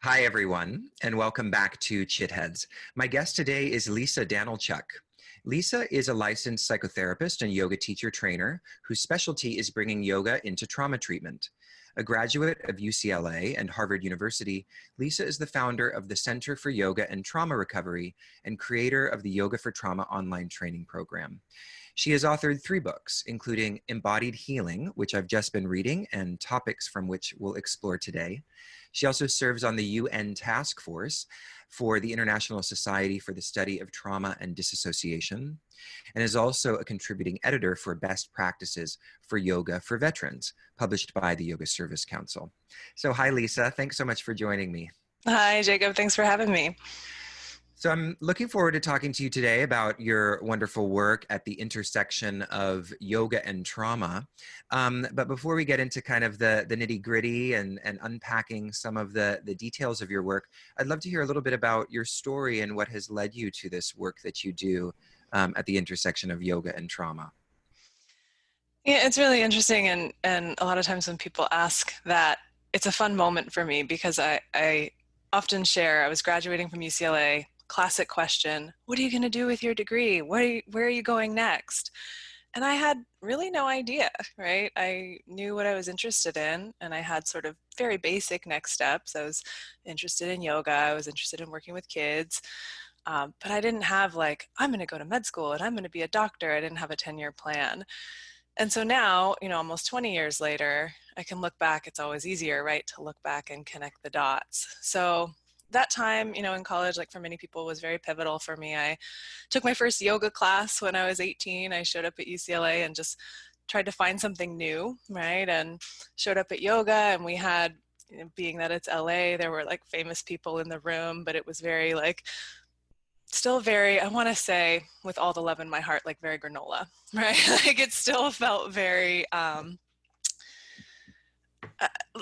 Hi, everyone, and welcome back to Chitheads. My guest today is Lisa Danylchuk. Lisa is a licensed psychotherapist and yoga teacher trainer whose specialty is bringing yoga into trauma treatment. A graduate of UCLA and Harvard University, Lisa is the founder of the Center for Yoga and Trauma Recovery and creator of the Yoga for Trauma online training program. She has authored 3 books, including Embodied Healing, which I've just been reading, and topics from which we'll explore today. She also serves on the UN Task Force for the International Society for the Study of Trauma and Disassociation, and is also a contributing editor for Best Practices for Yoga for Veterans, published by the Yoga Service Council. So hi, Lisa. Thanks so much for joining me. Hi, Jacob. Thanks for having me. So I'm looking forward to talking to you today about your wonderful work at the intersection of yoga and trauma. But before we get into kind of the nitty gritty and unpacking some of the details of your work, I'd love to hear a little bit about your story and what has led you to this work that you do at the intersection of yoga and trauma. Yeah, it's really interesting, and a lot of times when people ask that, it's a fun moment for me because I often share I was graduating from UCLA. Classic question: what are you going to do with your degree? Where are you going next? And I had really no idea, right? I knew what I was interested in, and I had sort of very basic next steps. I was interested in yoga. I was interested in working with kids. But I didn't have like, I'm going to go to med school and I'm going to be a doctor. I didn't have a 10-year plan. And so now, almost 20 years later, I can look back. It's always easier, right, to look back and connect the dots. So that time, in college, like for many people, was very pivotal for me. I took my first yoga class when I was 18. I showed up at UCLA and just tried to find something new, right? And showed up at yoga, and we had, being that it's LA, there were like famous people in the room, but it was very like, still very, I want to say with all the love in my heart, like very granola, right? Like it still felt very,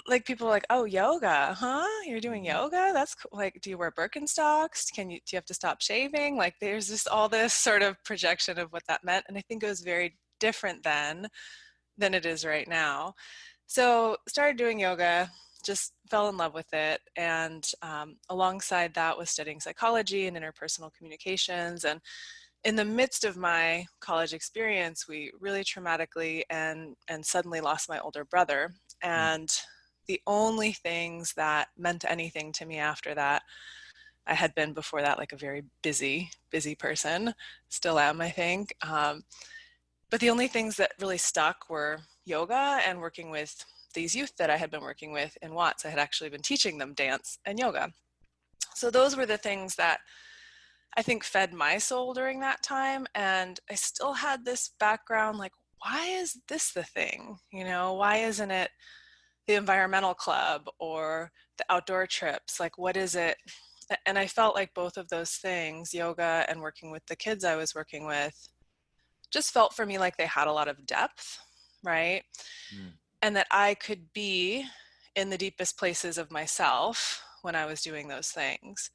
like people were like, oh, yoga, huh? You're doing yoga? That's cool. Like, do you wear Birkenstocks? Do you have to stop shaving? Like there's just all this sort of projection of what that meant. And I think it was very different then than it is right now. So started doing yoga, just fell in love with it. And alongside that was studying psychology and interpersonal communications. And in the midst of my college experience, we really traumatically and suddenly lost my older brother. And the only things that meant anything to me after that, I had been before that like a very busy person, still am, I think. But the only things that really stuck were yoga and working with these youth that I had been working with in Watts. I had actually been teaching them dance and yoga. So those were the things that I think fed my soul during that time. And I still had this background like, why is this the thing? Why isn't it the environmental club or the outdoor trips? Like, what is it? And I felt like both of those things, yoga and working with the kids I was working with, just felt for me like they had a lot of depth, right? And that I could be in the deepest places of myself when I was doing those things,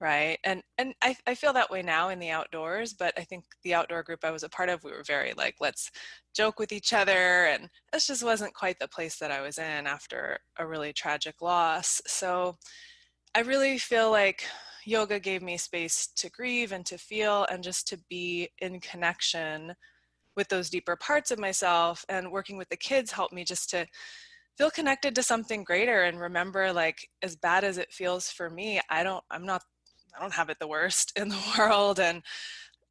right? And I feel that way now in the outdoors, but I think the outdoor group I was a part of, we were very like, let's joke with each other, and this just wasn't quite the place that I was in after a really tragic loss. So I really feel like yoga gave me space to grieve and to feel and just to be in connection with those deeper parts of myself. And working with the kids helped me just to feel connected to something greater and remember, like, as bad as it feels for me, I don't have it the worst in the world, and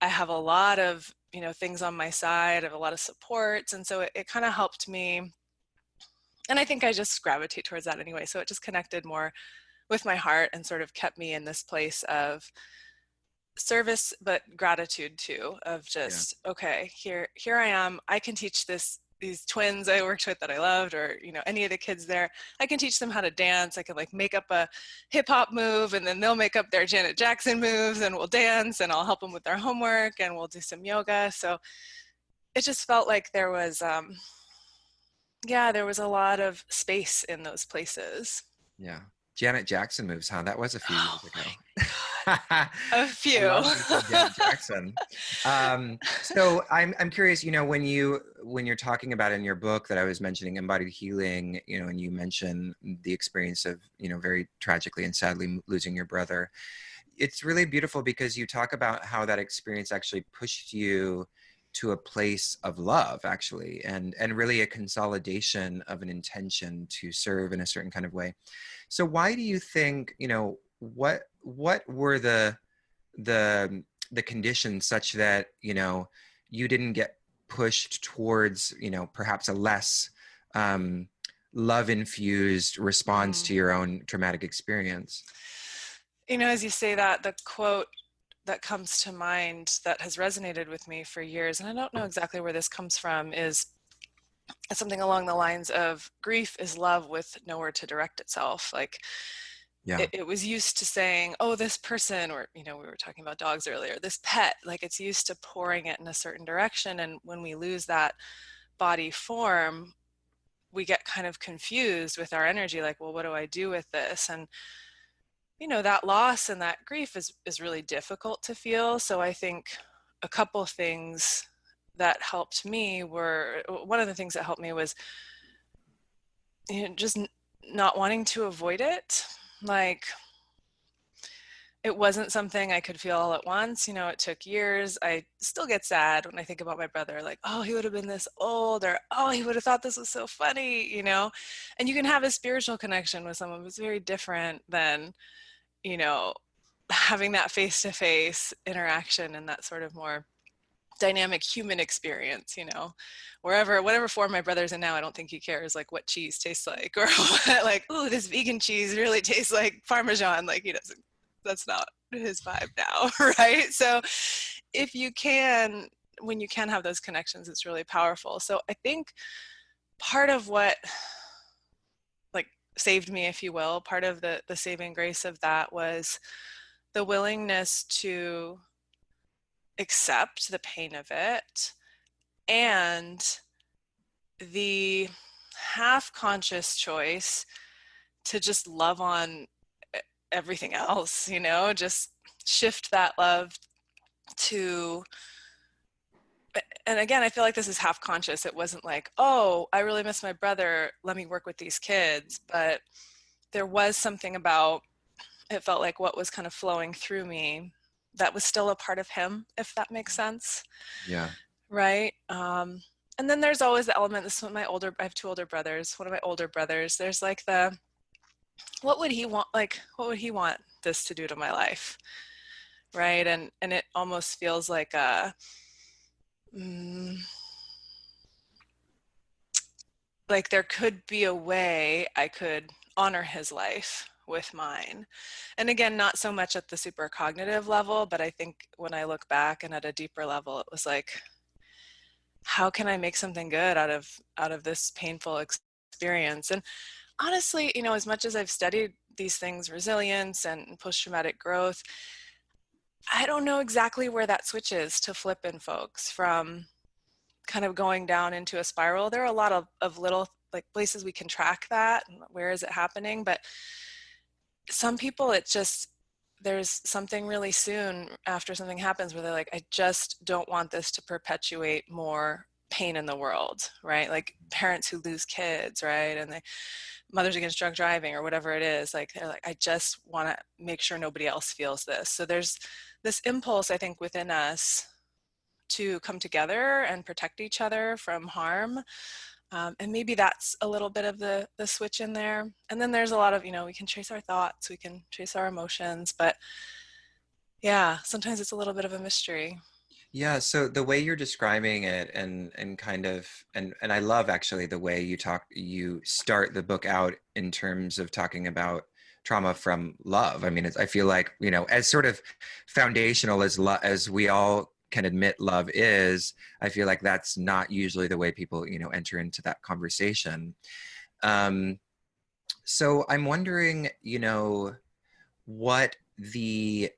I have a lot of things on my side. I have a lot of supports, and so it kind of helped me, and I think I just gravitate towards that anyway. So it just connected more with my heart and sort of kept me in this place of service, but gratitude too, of just, okay, here I am. I can teach these twins I worked with that I loved, or any of the kids there, I can teach them how to dance. I can like make up a hip hop move, and then they'll make up their Janet Jackson moves, and we'll dance, and I'll help them with their homework, and we'll do some yoga. So it just felt like there was there was a lot of space in those places. Yeah. Janet Jackson moves, huh? That was a few years ago. My God. A I few. love me some Janet Jackson. So I'm curious, when you're talking about in your book that I was mentioning, embodied healing, and you mention the experience of, very tragically and sadly losing your brother. It's really beautiful because you talk about how that experience actually pushed you to a place of love, actually, and really a consolidation of an intention to serve in a certain kind of way. So why do you think, what were the the conditions such that, you didn't get pushed towards, perhaps a less love infused response Mm. to your own traumatic experience? As you say that, the quote that comes to mind that has resonated with me for years, and I don't know exactly where this comes from, is something along the lines of grief is love with nowhere to direct itself. Like Yeah. it was used to saying, oh, this person, or, we were talking about dogs earlier, this pet, like it's used to pouring it in a certain direction. And when we lose that body form, we get kind of confused with our energy, like, well, what do I do with this? And that loss and that grief is really difficult to feel. So I think a couple things that helped me were, one of the things that helped me was just not wanting to avoid it. Like it wasn't something I could feel all at once. It took years. I still get sad when I think about my brother, like, oh, he would have been this old, or oh, he would have thought this was so funny. And you can have a spiritual connection with someone who's very different than, you know, having that face-to-face interaction and that sort of more dynamic human experience. Whatever form my brother's in now, I don't think he cares like what cheese tastes like, or what, like, oh, this vegan cheese really tastes like Parmesan. Like he doesn't, that's not his vibe now. Right? So when you can have those connections, it's really powerful. So I think part of what like saved me, if you will, part of the saving grace of that was the willingness to accept the pain of it, and the half conscious choice to just love on everything else, just shift that love to, and again, I feel like this is half conscious. It wasn't like, oh, I really miss my brother, let me work with these kids. But there was something about, it felt like what was kind of flowing through me that was still a part of him, if that makes sense. Yeah. Right. And then there's always the element, this is I have two older brothers. One of my older brothers, there's like what would he want? Like, what would he want this to do to my life? Right. And it almost feels like like there could be a way I could honor his life with mine. And again, not so much at the super cognitive level, but I think when I look back and at a deeper level, it was like, how can I make something good out of this painful experience? And honestly, as much as I've studied these things, resilience and post-traumatic growth, I don't know exactly where that switch is to flip in folks from kind of going down into a spiral. There are a lot of little like places we can track that. Where is it happening? But some people, there's something really soon after something happens where they're like, I just don't want this to perpetuate more pain in the world, right? Like parents who lose kids, right? And Mothers Against Drunk Driving or whatever it is, like they're like, I just want to make sure nobody else feels this. So there's this impulse, I think, within us to come together and protect each other from harm. And maybe that's a little bit of the switch in there. And then there's a lot of, we can trace our thoughts, we can trace our emotions, but yeah, sometimes it's a little bit of a mystery. Yeah, so the way you're describing it and kind of and I love actually the way you start the book out in terms of talking about trauma from love. I mean, I feel like, as sort of foundational as we all can admit love is, I feel like that's not usually the way people, enter into that conversation. Um, so I'm wondering, what the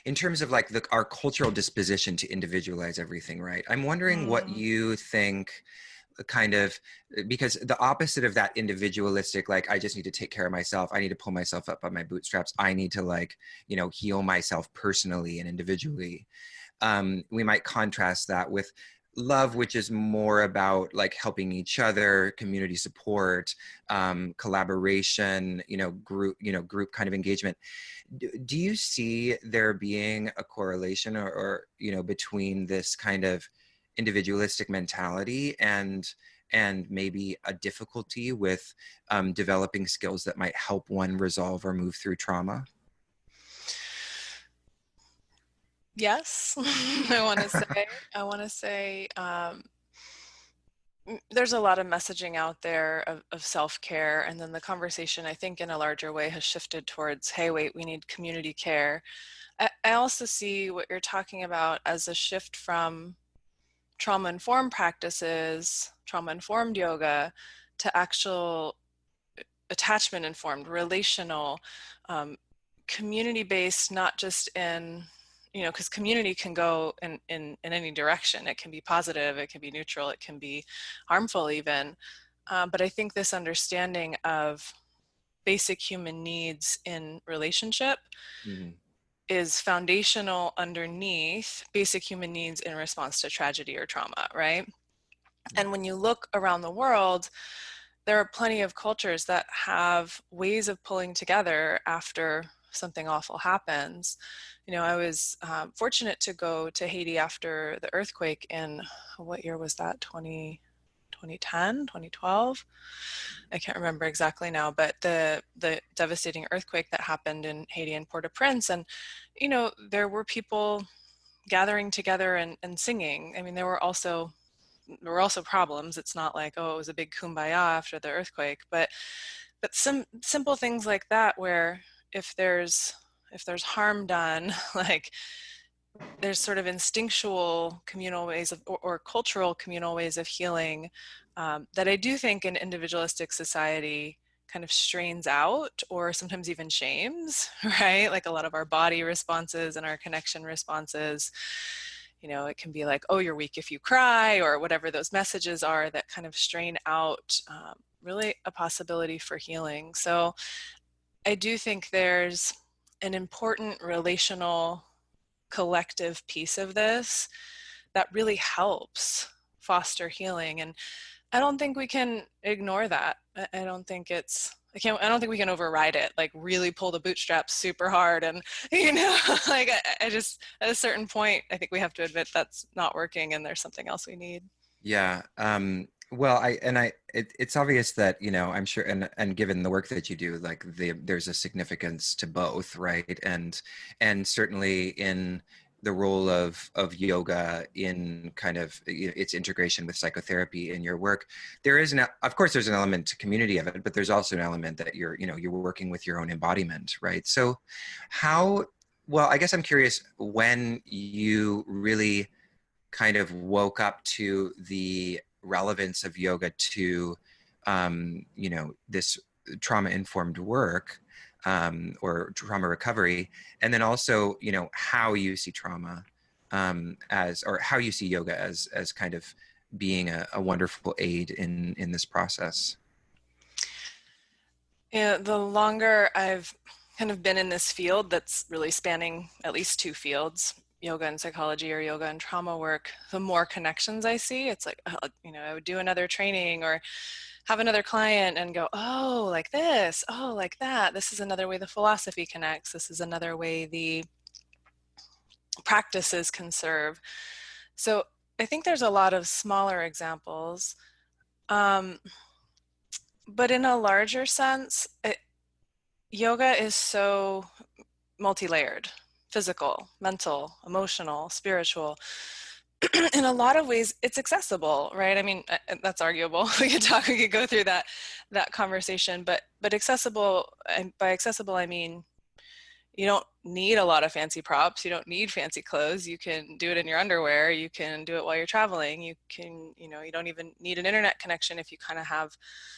in terms of like our cultural disposition to individualize everything, right? I'm wondering what Mm. you think, kind of, because the opposite of that individualistic, like I just need to take care of myself, I need to pull myself up by my bootstraps, I need to, like, you know, heal myself personally and individually. We might contrast that with love, which is more about like helping each other, community support, collaboration, group kind of engagement. Do you see there being a correlation, or between this kind of individualistic mentality and maybe a difficulty with developing skills that might help one resolve or move through trauma? Yes, I want to say, there's a lot of messaging out there of self-care, and then the conversation, I think, in a larger way has shifted towards, hey, wait, we need community care. I also see what you're talking about as a shift from trauma-informed practices, trauma-informed yoga, to actual attachment-informed, relational, um, community-based, not just in, because community can go in any direction. It can be positive, it can be neutral, it can be harmful even. But I think this understanding of basic human needs in relationship Mm-hmm. is foundational underneath basic human needs in response to tragedy or trauma, right? And when you look around the world, there are plenty of cultures that have ways of pulling together after something awful happens. I was fortunate to go to Haiti after the earthquake in, what year was that? 2010, 2012? I can't remember exactly now, but the devastating earthquake that happened in Haiti and Port-au-Prince. And, there were people gathering together and singing. I mean, there were also problems. It's not like, oh, it was a big kumbaya after the earthquake, but some simple things like that, where if there's harm done, like there's sort of instinctual communal ways of, or cultural communal ways of healing, that I do think an individualistic society kind of strains out or sometimes even shames, right? Like a lot of our body responses and our connection responses, it can be like, oh, you're weak if you cry, or whatever those messages are that kind of strain out really a possibility for healing. So I do think there's an important relational collective piece of this that really helps foster healing. And I don't think we can ignore that. I don't think I don't think we can override it, like really pull the bootstraps super hard. And, like I just, at a certain point, I think we have to admit that's not working and there's something else we need. Yeah. Well, it's obvious that, I'm sure, and given the work that you do, like there's a significance to both, right? And certainly in the role of yoga in kind of its integration with psychotherapy in your work, of course, there's an element to community of it, but there's also an element that you're working with your own embodiment, right? So well, I guess I'm curious when you really kind of woke up to the relevance of yoga to this trauma-informed work, or trauma recovery, and then also how you see trauma as, or how you see yoga as kind of being a wonderful aid in this process. Yeah, the longer I've kind of been in this field that's really spanning at least two fields, yoga and psychology or yoga and trauma work, the more connections I see. It's like, I would do another training or have another client and go, oh, like this, oh, like that. This is another way the philosophy connects. This is another way the practices can serve. So I think there's a lot of smaller examples. But in a larger sense, yoga is so multi-layered: physical, mental, emotional, spiritual. In a lot of ways, it's accessible, right? I mean, that's arguable. We could go through that conversation, but accessible, and by accessible, I mean, you don't need a lot of fancy props. You don't need fancy clothes. You can do it in your underwear. You can do it while you're traveling. You can, you don't even need an internet connection if you kind of have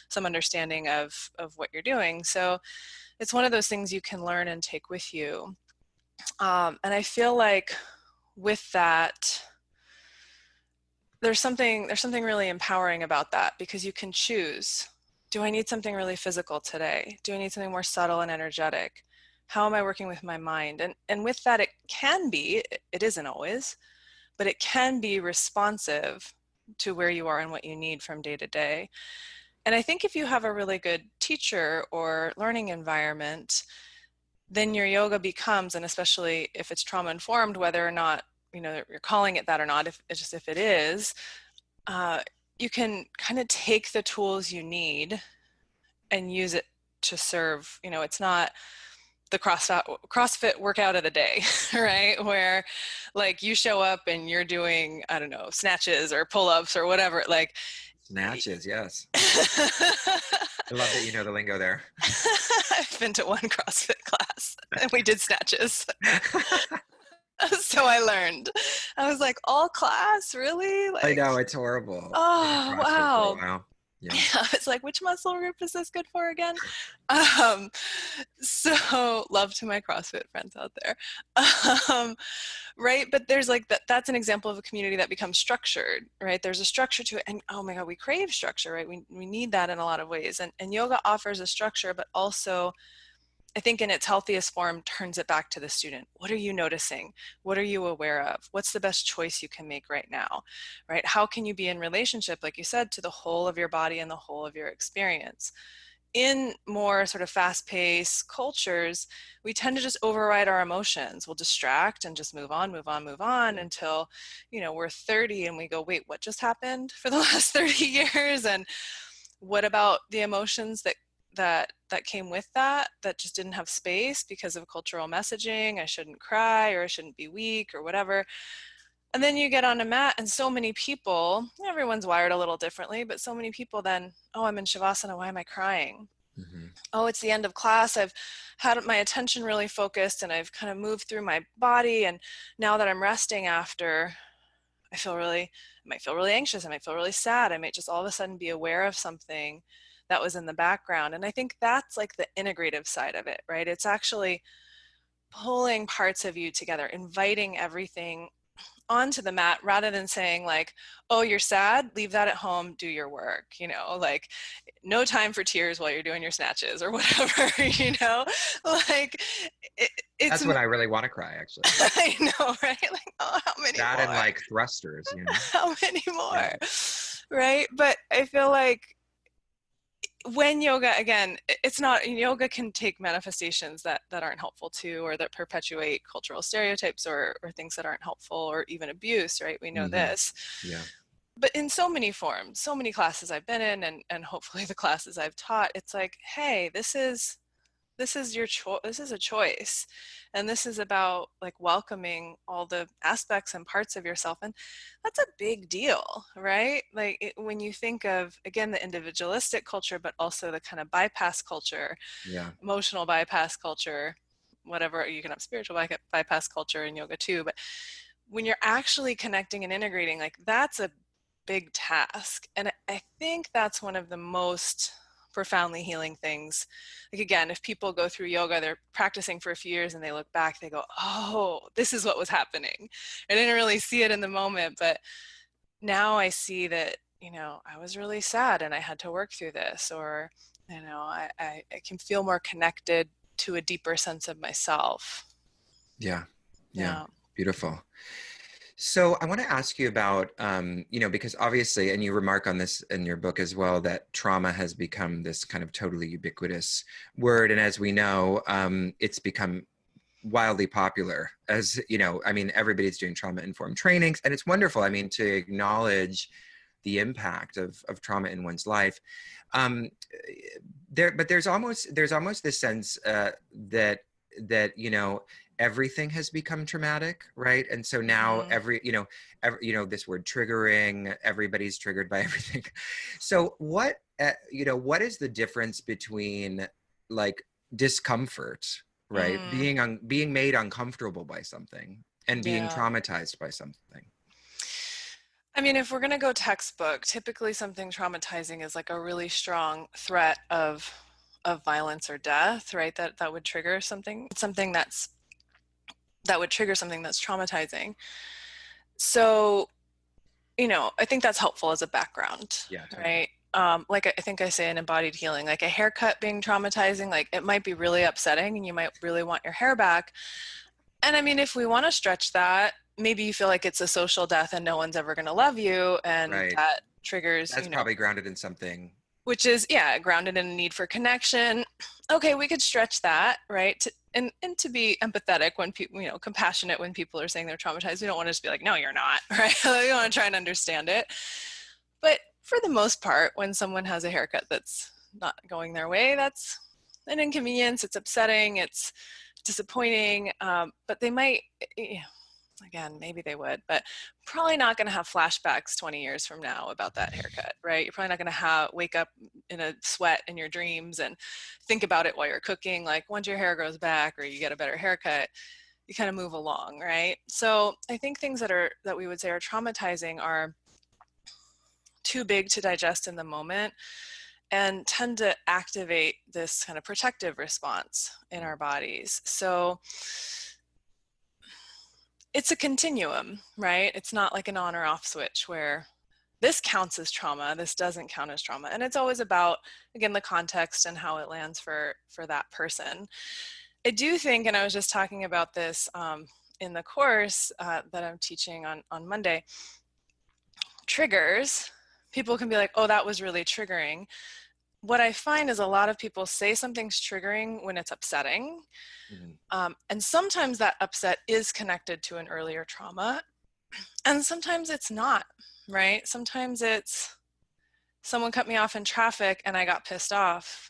some understanding of what you're doing. So it's one of those things you can learn and take with you. And I feel like with that, there's something really empowering about that, because you can choose. Do I need something really physical today? Do I need something more subtle and energetic? How am I working with my mind? And with that, it can be, it isn't always, but it can be responsive to where you are and what you need from day to day. And I think if you have a really good teacher or learning environment, then your yoga becomes, and especially if it's trauma informed, whether or not you're calling it that or not, if it's just if it is, uh, you can kind of take the tools you need and use it to serve. It's not the CrossFit workout of the day, right? Where like you show up and you're doing, I don't know, snatches or pull-ups or whatever. Like Snatches, yes. I love that you know the lingo there. I've been to one CrossFit class and we did snatches. So I learned. I was like, all class, really? I Like, know, it's horrible. I did oh, CrossFit for a wow. while. Yeah. Yeah, it's like, which muscle group is this good for again? Um, so love to my CrossFit friends out there. Um, right, but there's like that's an example of a community that becomes structured, right? There's a structure to it, and oh my god, we crave structure, right? We need that in a lot of ways, and yoga offers a structure, but also I think in its healthiest form turns it back to the student. What are you noticing? What are you aware of? What's the best choice you can make right now, right? How can you be in relationship, like you said, to the whole of your body and the whole of your experience? In more sort of fast-paced cultures, we tend to just override our emotions. We'll distract and just move on, move on, move on until, we're 30 and we go, wait, what just happened for the last 30 years? And what about the emotions that came with that just didn't have space because of cultural messaging? I shouldn't cry, or I shouldn't be weak, or whatever. And then you get on a mat and so many people, everyone's wired a little differently, but so many people then, oh, I'm in Shavasana, why am I crying? Mm-hmm. Oh, it's the end of class, I've had my attention really focused and I've kind of moved through my body, and now that I'm resting after, I might feel really anxious, I might feel really sad, I might just all of a sudden be aware of something that was in the background. And I think that's like the integrative side of it, right? It's actually pulling parts of you together, inviting everything onto the mat, rather than saying like, oh, you're sad, leave that at home, do your work, like no time for tears while you're doing your snatches or whatever. Like it's That's when I really want to cry, actually. I know, right? Like, oh, how many That more? and like thrusters, How many more? Yeah. Right? But I feel like when yoga, again, it's not, yoga can take manifestations that aren't helpful too, or that perpetuate cultural stereotypes, or things that aren't helpful, or even abuse, right? We know this. Yeah. But in so many forms, so many classes I've been in, and hopefully the classes I've taught, it's like, hey, this is your choice. This is a choice, and this is about like welcoming all the aspects and parts of yourself, and that's a big deal, right? Like when you think of, again, the individualistic culture, but also the kind of bypass culture, Yeah. emotional bypass culture, whatever. You can have spiritual bypass culture in yoga too, but when you're actually connecting and integrating, like that's a big task. And I think that's one of the most profoundly healing things. Like again, if people go through yoga, they're practicing for a few years and they look back, they go, oh, this is what was happening. I didn't really see it in the moment, but now I see that, I was really sad and I had to work through this, or, I can feel more connected to a deeper sense of myself. Yeah. Yeah. Yeah. Beautiful. So I want to ask you about, because obviously, and you remark on this in your book as well, that trauma has become this kind of totally ubiquitous word. And as we know, it's become wildly popular, as, everybody's doing trauma-informed trainings, and it's wonderful. I mean, to acknowledge the impact of trauma in one's life. But there's almost this sense that everything has become traumatic, right? And so now this word triggering, everybody's triggered by everything. So what is the difference between like discomfort, right? Being made uncomfortable by something, and being Yeah. traumatized by something? I mean, if we're going to go textbook, typically something traumatizing is like a really strong threat of violence or death, right? That would trigger something that would trigger something that's traumatizing. So I think that's helpful as a background, Yeah, totally. right? Like I think I say in embodied healing, like a haircut being traumatizing, like it might be really upsetting and you might really want your hair back. And I mean, if we want to stretch that, maybe you feel like it's a social death and no one's ever going to love you. And Right. that triggers, That's probably grounded in something. which is, yeah, grounded in a need for connection. Okay, we could stretch that, right? And to be empathetic when people, compassionate when people are saying they're traumatized. We don't want to just be like, no, you're not, right? We want to try and understand it. But for the most part, when someone has a haircut that's not going their way, that's an inconvenience. It's upsetting. It's disappointing. But they might, again, maybe they would, but probably not going to have flashbacks 20 years from now about that haircut, right? You're probably not going to wake up in a sweat in your dreams and think about it while you're cooking. Like once your hair grows back or you get a better haircut, you kind of move along, right? So I think things that we would say are traumatizing are too big to digest in the moment and tend to activate this kind of protective response in our bodies. So it's a continuum, right? It's not like an on or off switch where this counts as trauma, this doesn't count as trauma. And it's always about, again, the context and how it lands for that person. I do think, and I was just talking about this in the course that I'm teaching on Monday, triggers, people can be like, oh, that was really triggering. What I find is a lot of people say something's triggering when it's upsetting. And sometimes that upset is connected to an earlier trauma. And sometimes it's not, right? Sometimes it's someone cut me off in traffic and I got pissed off,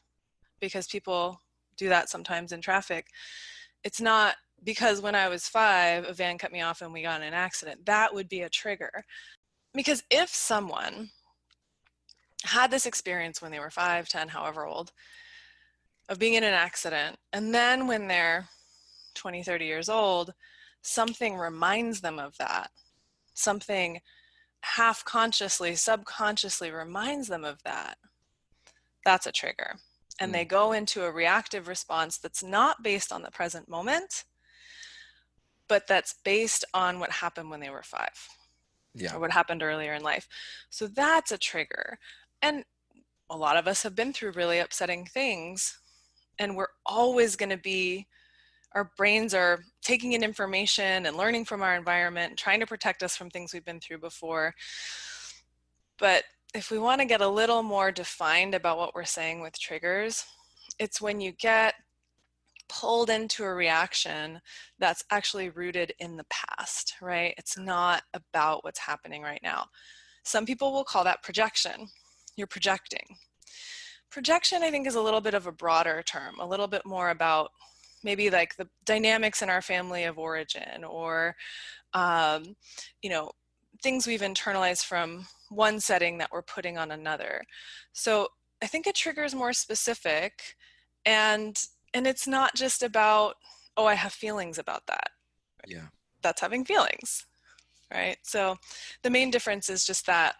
because people do that sometimes in traffic. It's not because when I was 5, a van cut me off and we got in an accident. That would be a trigger. Because if someone had this experience when they were 5, 10, however old, of being in an accident, and then when they're 20, 30 years old, something reminds them of that. Something half consciously, subconsciously reminds them of that. That's a trigger. And they go into a reactive response that's not based on the present moment, but that's based on what happened when they were 5. Yeah. Or what happened earlier in life. So that's a trigger. And a lot of us have been through really upsetting things, and we're always going to be, our brains are taking in information and learning from our environment, trying to protect us from things we've been through before. But if we want to get a little more defined about what we're saying with triggers, it's when you get pulled into a reaction that's actually rooted in the past, right? It's not about what's happening right now. Some people will call that projection. You're projecting. Projection, I think, is a little bit of a broader term, a little bit more about maybe like the dynamics in our family of origin, or things we've internalized from one setting that we're putting on another. So I think a trigger is more specific, and it's not just about, oh, I have feelings about that. Yeah. That's having feelings, right? So the main difference is just that,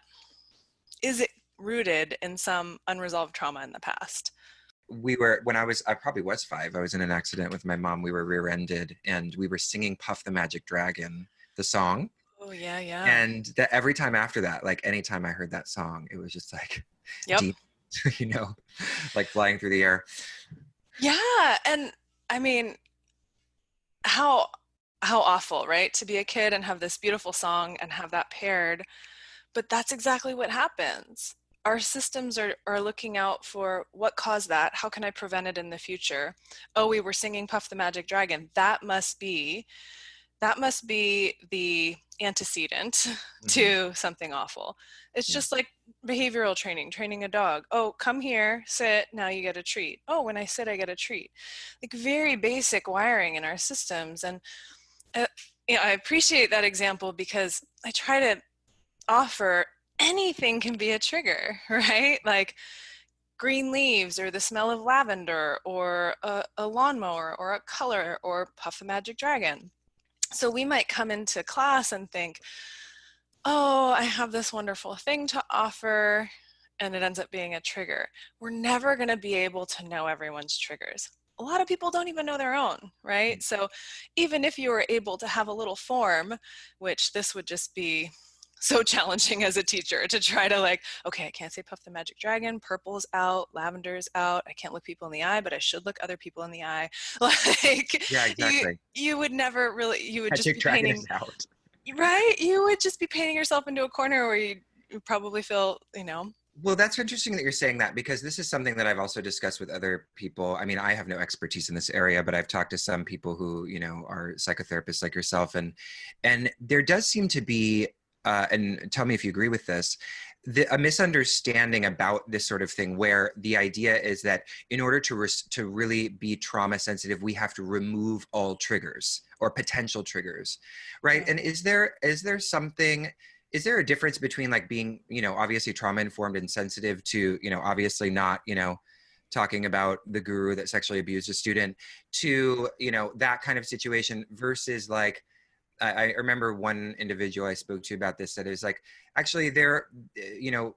is it rooted in some unresolved trauma in the past? I probably was 5, I was in an accident with my mom. We were rear-ended and we were singing Puff the Magic Dragon, the song. Oh, yeah, yeah. And that every time after that, like anytime I heard that song, it was just like Yep. deep, like flying through the air. Yeah. And I mean, how awful, right? To be a kid and have this beautiful song and have that paired. But that's exactly what happens. Our systems are looking out for what caused that. How can I prevent it in the future? Oh, we were singing Puff the Magic Dragon. That must be the antecedent to something awful. It's just like behavioral training a dog. Oh, come here, sit, now you get a treat. Oh, when I sit, I get a treat. Like very basic wiring in our systems. And I appreciate that example because I try to offer anything can be a trigger, right? Like green leaves or the smell of lavender or a lawnmower or a color or Puff the Magic Dragon. So we might come into class and think, oh, I have this wonderful thing to offer, and it ends up being a trigger. We're never going to be able to know everyone's triggers. A lot of people don't even know their own, right? So even if you were able to have a little form, which this would just be so challenging as a teacher to try to like, okay, I can't say Puff the Magic Dragon, purple's out, lavender's out, I can't look people in the eye, but I should look other people in the eye. Like Yeah, exactly. you would never really, you would just Magic be Dragon painting, is out. right? You would just be painting yourself into a corner where you probably feel, Well, that's interesting that you're saying that, because this is something that I've also discussed with other people. I mean, I have no expertise in this area, but I've talked to some people who, are psychotherapists like yourself, and there does seem to be, and tell me if you agree with this, a misunderstanding about this sort of thing, where the idea is that in order to really be trauma sensitive, we have to remove all triggers or potential triggers, right? And is there something? Is there a difference between like being, obviously trauma informed and sensitive to, obviously not, talking about the guru that sexually abused a student, to, that kind of situation versus like, I remember one individual I spoke to about this, that is like, actually there, there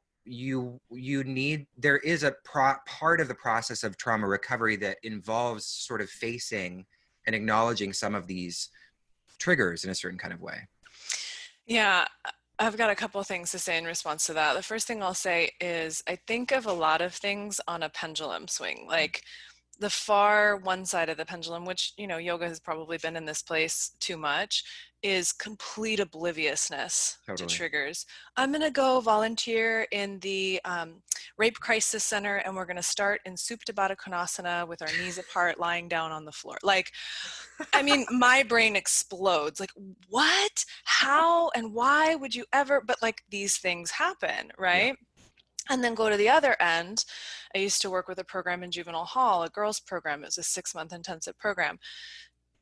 is a part of the process of trauma recovery that involves sort of facing and acknowledging some of these triggers in a certain kind of way. Yeah, I've got a couple of things to say in response to that. The first thing I'll say is I think of a lot of things on a pendulum swing, like the far one side of the pendulum, which, yoga has probably been in this place too much, is complete obliviousness to Totally. triggers. I'm going to go volunteer in the Rape Crisis Center, and we're going to start in Supta Baddha Konasana with our knees apart, lying down on the floor. Like, I mean, my brain explodes. Like, what? How and why would you ever? But like, these things happen, Yeah. right? And then go to the other end. I used to work with a program in juvenile hall, a girls program. It was a 6-month intensive program.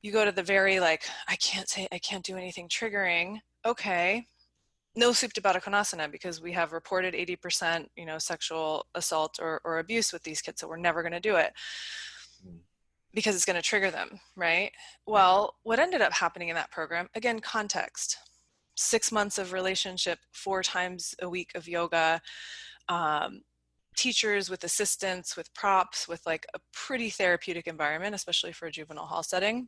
You go to the very like, I can't do anything triggering. Okay. No Supta Baddha Konasana, because we have reported 80%, sexual assault or abuse with these kids. So we're never going to do it because it's going to trigger them, right? Well, what ended up happening in that program, again, context, 6 months of relationship, 4 times a week of yoga, teachers with assistants, with props, with like a pretty therapeutic environment, especially for a juvenile hall setting.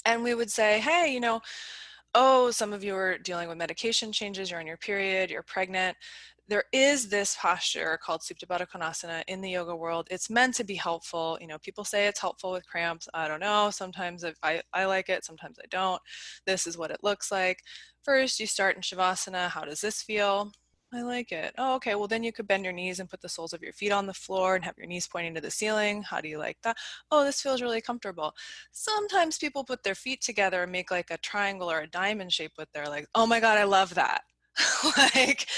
And we would say, hey, oh, some of you are dealing with medication changes, you're on your period, you're pregnant. There is this posture called Supta Baddha Konasana in the yoga world. It's meant to be helpful. People say it's helpful with cramps. I don't know. Sometimes I like it, sometimes I don't. This is what it looks like. First, you start in Shavasana. How does this feel? I like it. Oh, okay. Well, then you could bend your knees and put the soles of your feet on the floor and have your knees pointing to the ceiling. How do you like that? Oh, this feels really comfortable. Sometimes people put their feet together and make like a triangle or a diamond shape with their legs. Oh my God, I love that. Like,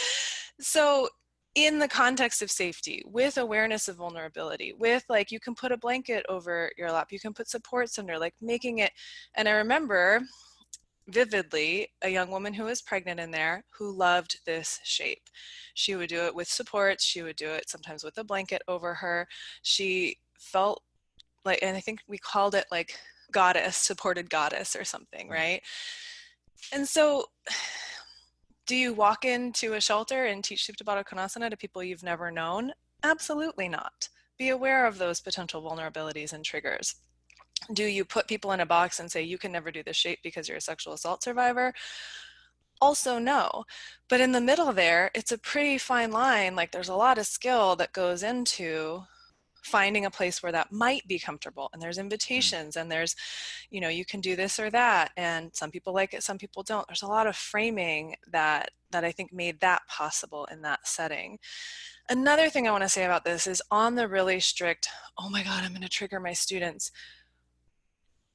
so in the context of safety, with awareness of vulnerability, with like, you can put a blanket over your lap, you can put supports under, like making it. And I remember vividly a young woman who was pregnant in there who loved this shape. She would do it with supports. She would do it sometimes with a blanket over her. She felt like, and I think we called it like goddess, supported goddess or something, right? And so do you walk into a shelter and teach Supta Baddha Konasana to people you've never known? Absolutely not. Be aware of those potential vulnerabilities and triggers. Do you put people in a box and say, you can never do this shape because you're a sexual assault survivor? Also, no. But in the middle there, it's a pretty fine line. Like, there's a lot of skill that goes into finding a place where that might be comfortable. And there's invitations and there's, you can do this or that. And some people like it, some people don't. There's a lot of framing that I think made that possible in that setting. Another thing I want to say about this is on the really strict, oh my God, I'm going to trigger my students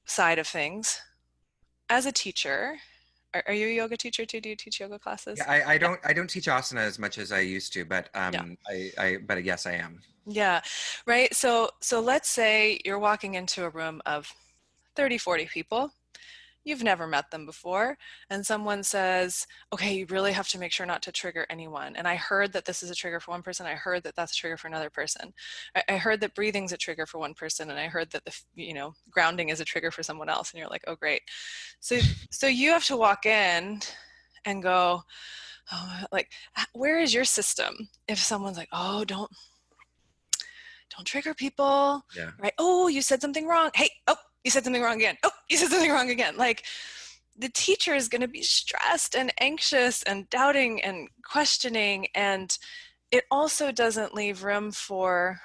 side of things. As a teacher, are you a yoga teacher too? Do you teach yoga classes? Yeah, I don't teach asana as much as I used to, but Yeah. but yes, I am. Yeah, right. So let's say you're walking into a room of 30, 40 people. You've never met them before, and someone says, okay, you really have to make sure not to trigger anyone. And I heard that this is a trigger for one person. I heard that that's a trigger for another person. I heard that breathing's a trigger for one person, and I heard that grounding is a trigger for someone else. And you're like, oh, great. So you have to walk in and go, oh, like, where is your system? If someone's like, oh, don't trigger people, Yeah. right? Oh, you said something wrong. Hey, oh, you said something wrong again. Oh, you said something wrong again. Like, the teacher is going to be stressed and anxious and doubting and questioning. And it also doesn't leave room for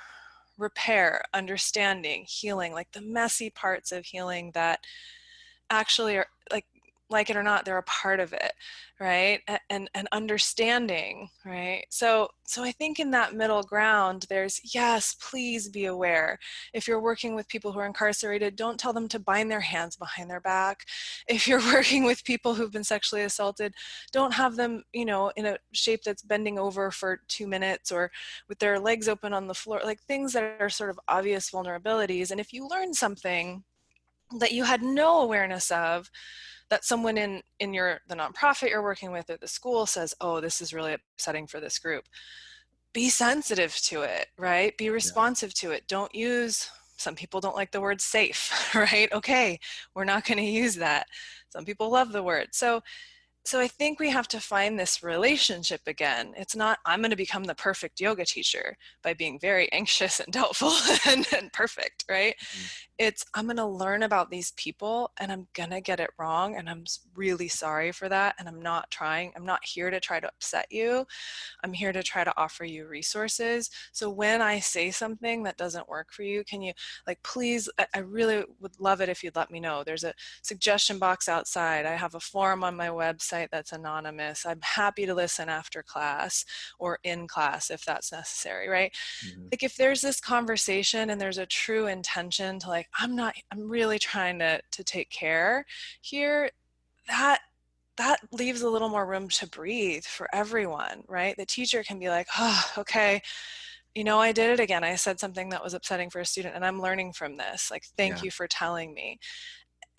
repair, understanding, healing, like the messy parts of healing that actually are like it or not, they're a part of it, right? And understanding, right? So I think in that middle ground, there's, yes, please be aware. If you're working with people who are incarcerated, don't tell them to bind their hands behind their back. If you're working with people who've been sexually assaulted, don't have them, in a shape that's bending over for 2 minutes or with their legs open on the floor, like things that are sort of obvious vulnerabilities. And if you learn something that you had no awareness of, that someone in the nonprofit you're working with or the school says, oh, this is really upsetting for this group, be sensitive to it, right? Be Yeah. responsive to it. Don't use, some people don't like the word safe, right? Okay, we're not going to use that. Some people love the word. So I think we have to find this relationship again. It's not, I'm going to become the perfect yoga teacher by being very anxious and doubtful and perfect, right? Mhm. It's, I'm going to learn about these people and I'm going to get it wrong. And I'm really sorry for that. And I'm not here to try to upset you. I'm here to try to offer you resources. So when I say something that doesn't work for you, can you, like, please, I really would love it if you'd let me know. There's a suggestion box outside. I have a form on my website that's anonymous. I'm happy to listen after class or in class if that's necessary, right? Mhm. Like if there's this conversation and there's a true intention to, like, I'm really trying to take care here, that leaves a little more room to breathe for everyone, right? The teacher can be like, oh, okay, I did it again. I said something that was upsetting for a student and I'm learning from this. Like, thank Yeah. you for telling me.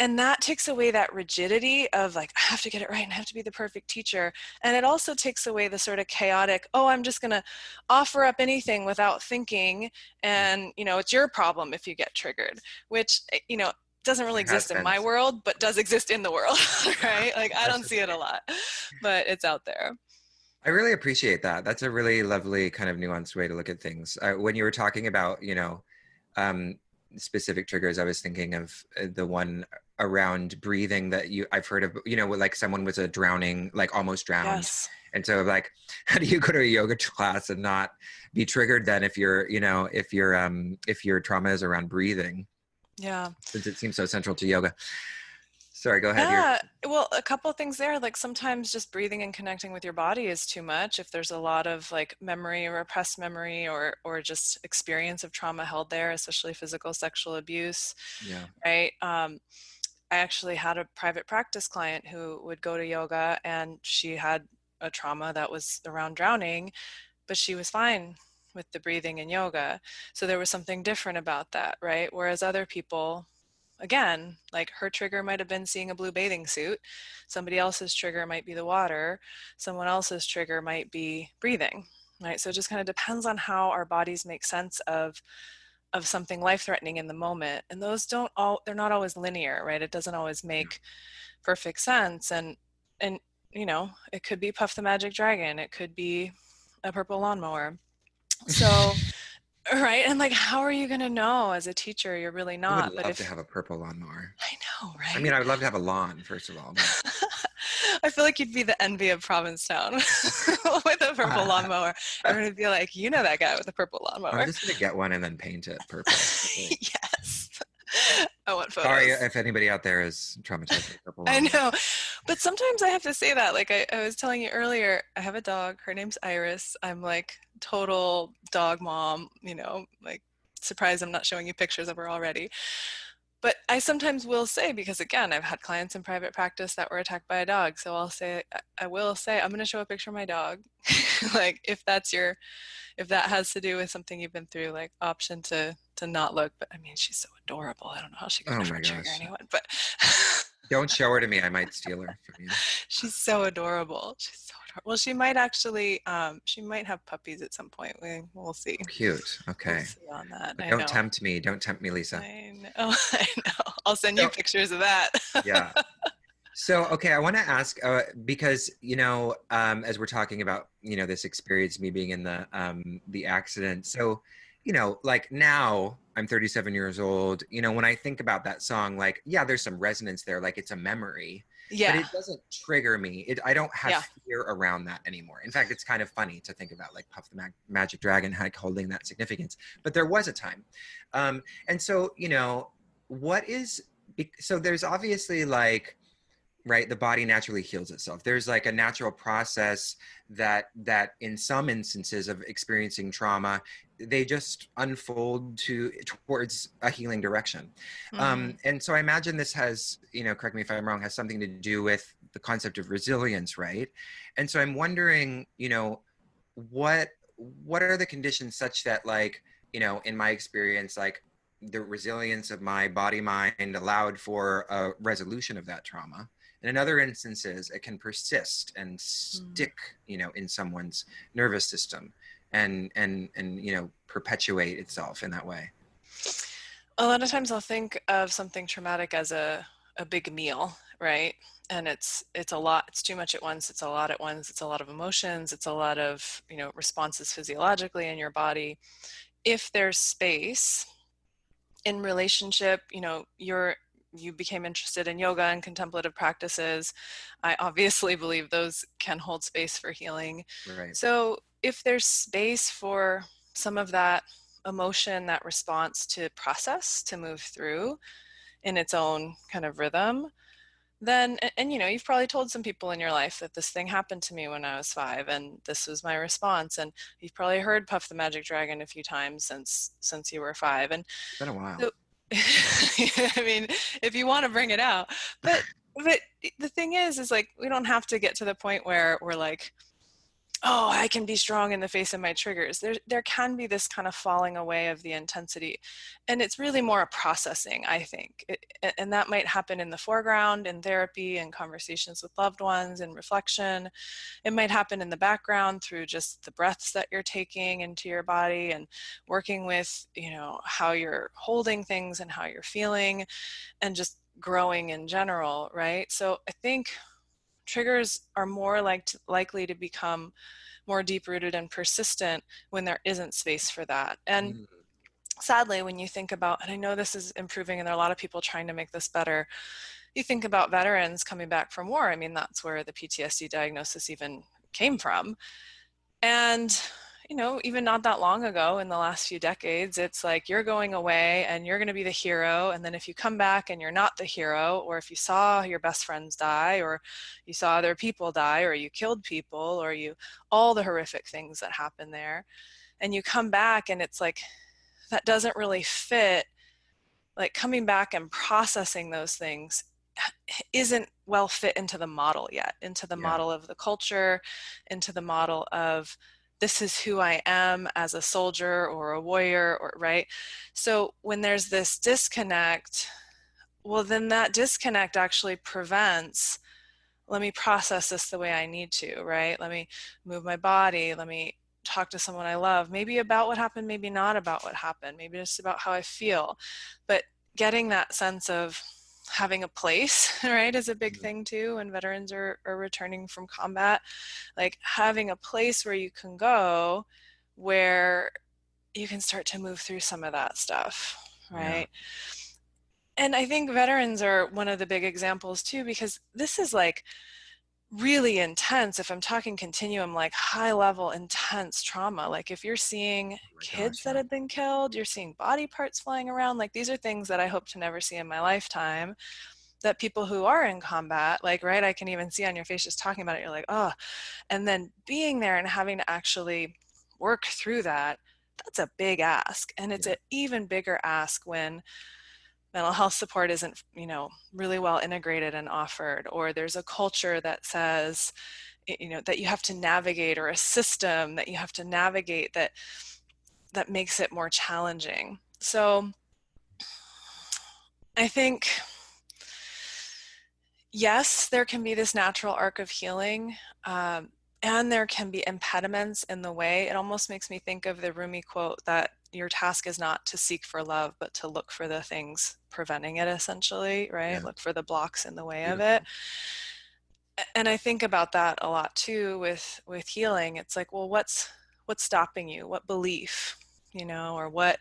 And that takes away that rigidity of, like, I have to get it right and I have to be the perfect teacher. And it also takes away the sort of chaotic, oh, I'm just going to offer up anything without thinking. Mm. And, it's your problem if you get triggered, which, doesn't really There has exist in been. my world, but does exist in the world, Yeah. right? Like, I don't see it a Absolutely. lot, but it's out there. I really appreciate that. That's a really lovely kind of nuanced way to look at things. When you were talking about, um, specific triggers, I was thinking of the one around breathing that I've heard of, like someone was a drowning, like almost drowned. Yes. And so like, how do you go to a yoga class and not be triggered then if your trauma is around breathing, Yeah. since it seems so central to yoga? Sorry, go ahead. Yeah, well, a couple of things there. Like sometimes just breathing and connecting with your body is too much. If there's a lot of like memory, repressed memory, or just experience of trauma held there, especially physical, sexual abuse, Yeah. right? I actually had a private practice client who would go to yoga, and she had a trauma that was around drowning, but she was fine with the breathing and yoga. So there was something different about that, right? Whereas other people, again, like her trigger might have been seeing a blue bathing suit. Somebody else's trigger might be the water. Someone else's trigger might be breathing, right? So it just kind of depends on how our bodies make sense of something life-threatening in the moment. And those they're not always linear, right? It doesn't always make perfect sense. And it could be Puff the Magic Dragon. It could be a purple lawnmower. So, right? And like, how are you going to know as a teacher? You're really I would not. But love to if, have a purple lawnmower. I know, I mean, right? I would love to have a lawn, first of all, but I feel like you'd be the envy of Provincetown with a purple lawnmower. Everyone would be like, that guy with a purple I'm lawnmower. just gonna get one and then paint it purple. Yes. I want Sorry photos. if anybody out there is traumatized by purple I lawnmower. know. But sometimes I have to say that. Like I was telling you earlier, I have a dog. Her name's Iris. I'm like total dog mom, like surprised I'm not showing you pictures of her already. But I sometimes will say, because again, I've had clients in private practice that were attacked by a dog. So I will say, I'm going to show a picture of my dog. Like if that has to do with something you've been through, like option to not look. But I mean, she's so adorable. I don't know how she could Oh ever my trigger gosh. anyone, but Don't show her to me. I might steal her from you. she's so adorable. She's so adorable. Well, she might actually, she might have puppies at some point. We'll see. Oh, cute. We'll Okay. see on that. But I don't know. tempt me. Don't tempt me, Lisa. I know. I know. I'll send you So, pictures of that. yeah. So, okay, I want to ask because as we're talking about this experience, me being in the accident. So, like now I'm 37 years old. When I think about that song, like, yeah, there's some resonance there, like it's a memory, but Yeah. it doesn't trigger me. I don't have Yeah. fear around that anymore. In fact, it's kind of funny to think about like Puff the Magic Dragon had holding that significance, but there was a time. And so, what is, so there's obviously like, right, the body naturally heals itself. There's like a natural process that in some instances of experiencing trauma, they just unfold towards a healing direction. Mm-hmm. And so I imagine this has, correct me if I'm wrong, has something to do with the concept of resilience, right? And so I'm wondering, what what are the conditions such that, like, in my experience, like the resilience of my body mind allowed for a resolution of that trauma. And in other instances, it can persist and Mm. stick, in someone's nervous system and perpetuate itself in that way. A lot of times I'll think of something traumatic as a big meal, right? And it's a lot, it's too much at once, it's a lot at once, it's a lot of emotions, it's a lot of, responses physiologically in your body. If there's space in relationship, you became interested in yoga and contemplative practices. I obviously believe those can hold space for healing. Right. So if there's space for some of that emotion, that response to process, to move through in its own kind of rhythm, then, and you've probably told some people in your life that this thing happened to me when I was 5 and this was my response. And you've probably heard Puff the Magic Dragon a few times since you were 5. And It's been a while. so, I mean, if you want to bring it out, but the thing is like, we don't have to get to the point where we're like, oh, I can be strong in the face of my triggers. There can be this kind of falling away of the intensity. And it's really more a processing, I think. And that might happen in the foreground, in therapy and conversations with loved ones and reflection. It might happen in the background through just the breaths that you're taking into your body and working with, how you're holding things and how you're feeling and just growing in general, right? So I think triggers are more likely to become more deep-rooted and persistent when there isn't space for that. And Mm, sadly, when you think about, and I know this is improving and there are a lot of people trying to make this better, you think about veterans coming back from war. I mean, that's where the PTSD diagnosis even came from. And even not that long ago in the last few decades, it's like you're going away and you're going to be the hero. And then if you come back and you're not the hero, or if you saw your best friends die, or you saw other people die, or you killed people, or all the horrific things that happen there, and you come back and it's like, that doesn't really fit. Like coming back and processing those things isn't well fit into the model yet, into the yeah. model of the culture, into the model of this is who I am as a soldier or a warrior, or right. So when there's this disconnect, well, then that disconnect actually prevents, let me process this the way I need to, right? Let me move my body. Let me talk to someone I love, maybe about what happened, maybe not about what happened, maybe just about how I feel. But getting that sense of having a place, right, is a big Mm, thing too when veterans are returning from combat. Like having a place where you can go where you can start to move through some of that stuff, yeah. right? And I think veterans are one of the big examples too, because this is like really intense. If I'm talking continuum, like high level intense trauma, like if you're seeing Oh my kids gosh. that Yeah. have been killed, you're seeing body parts flying around, like these are things that I hope to never see in my lifetime, that people who are in combat, like, right, I can even see on your face just talking about it, you're like, oh. And then being there and having to actually work through that, that's a big ask. And it's Yeah. an even bigger ask when mental health support isn't, really well integrated and offered, or there's a culture that says, that you have to navigate, or a system that you have to navigate that makes it more challenging. So I think, yes, there can be this natural arc of healing, and there can be impediments in the way. It almost makes me think of the Rumi quote that your task is not to seek for love, but to look for the things preventing it, essentially, right? Yeah. Look for the blocks in the way of it. Beautiful. And I think about that a lot too with healing. It's like, well, what's stopping you? What belief? or what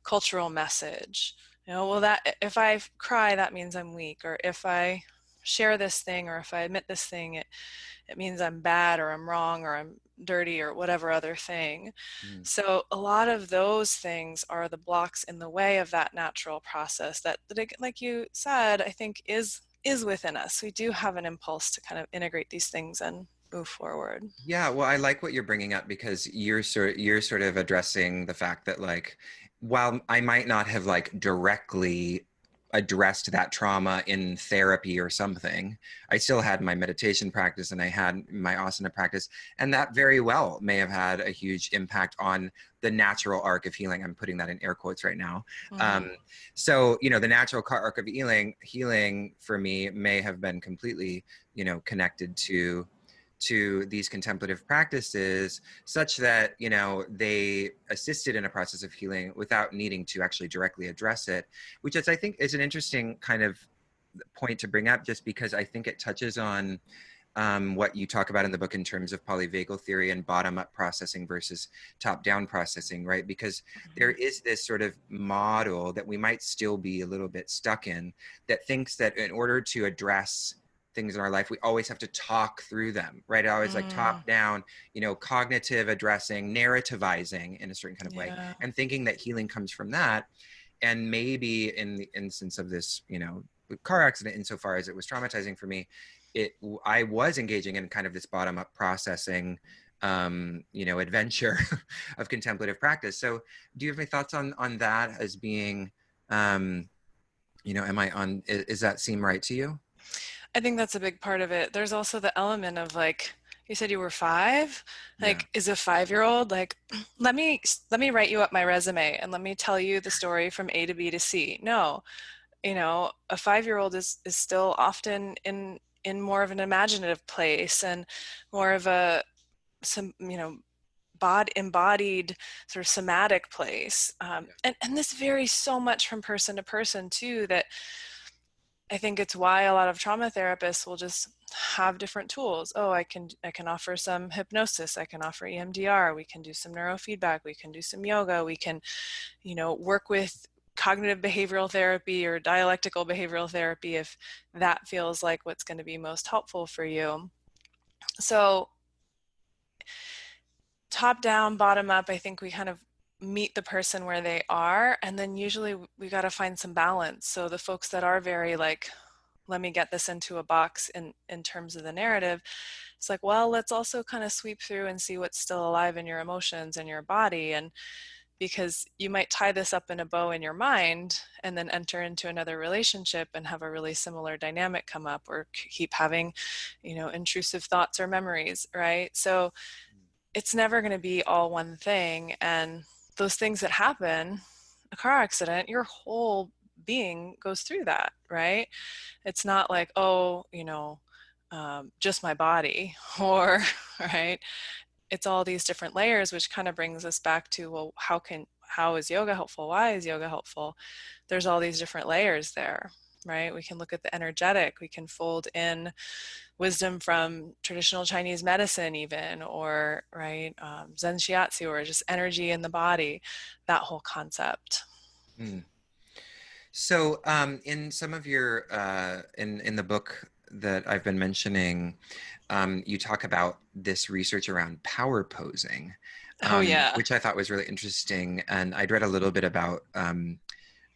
cultural message, well, that if I cry, that means I'm weak, or if I share this thing, or if I admit this thing, it means I'm bad, or I'm wrong, or I'm dirty, or whatever other thing. Mm. So a lot of those things are the blocks in the way of that natural process that like you said, I think is within us. We do have an impulse to kind of integrate these things and move forward. Yeah, well, I like what you're bringing up because you're sort of addressing the fact that like while I might not have like directly addressed that trauma in therapy or something, I still had my meditation practice and I had my asana practice, and that very well may have had a huge impact on the natural arc of healing. I'm putting that in air quotes right now. Mm-hmm. So, the natural arc of healing for me may have been completely, connected to these contemplative practices such that they assisted in a process of healing without needing to actually directly address it, which is, I think, is an interesting kind of point to bring up, just because I think it touches on what you talk about in the book in terms of polyvagal theory and bottom-up processing versus top-down processing, right? Because there is this sort of model that we might still be a little bit stuck in, that thinks that in order to address things in our life, we always have to talk through them, right? Always like Mm, top down, cognitive addressing, narrativizing in a certain kind of way, yeah. and thinking that healing comes from that. And maybe in the instance of this, car accident, insofar as it was traumatizing for me, I was engaging in kind of this bottom up processing, adventure of contemplative practice. So do you have any thoughts on that as being, am I on, is that seem right to you? I think that's a big part of it. There's also the element of like, you said you were 5. Yeah. Like, is a 5-year-old like, let me write you up my resume and let me tell you the story from A to B to C. No, a 5-year-old is still often in more of an imaginative place and more of a some embodied sort of somatic place. And this varies so much from person to person too, that I think it's why a lot of trauma therapists will just have different tools. Oh, I can offer some hypnosis, I can offer EMDR, we can do some neurofeedback, we can do some yoga, we can, work with cognitive behavioral therapy or dialectical behavioral therapy if that feels like what's going to be most helpful for you. So top down, bottom up, I think we kind of meet the person where they are, and then usually we got to find some balance. So the folks that are very like, let me get this into a box in terms of the narrative, it's like, well, let's also kind of sweep through and see what's still alive in your emotions and your body. And because you might tie this up in a bow in your mind and then enter into another relationship and have a really similar dynamic come up, or keep having intrusive thoughts or memories, right? So it's never going to be all one thing. And those things that happen, a car accident, your whole being goes through that, right? It's not like, oh, just my body, or right, it's all these different layers, which kind of brings us back to, well, how is yoga helpful, why is yoga helpful? There's all these different layers there, right? We can look at the energetic, we can fold in wisdom from traditional Chinese medicine even, or right, Zen Shiatsu, or just energy in the body, that whole concept. Mm. So, in some of your in the book that I've been mentioning, you talk about this research around power posing, Oh yeah. which I thought was really interesting. And I'd read a little bit about.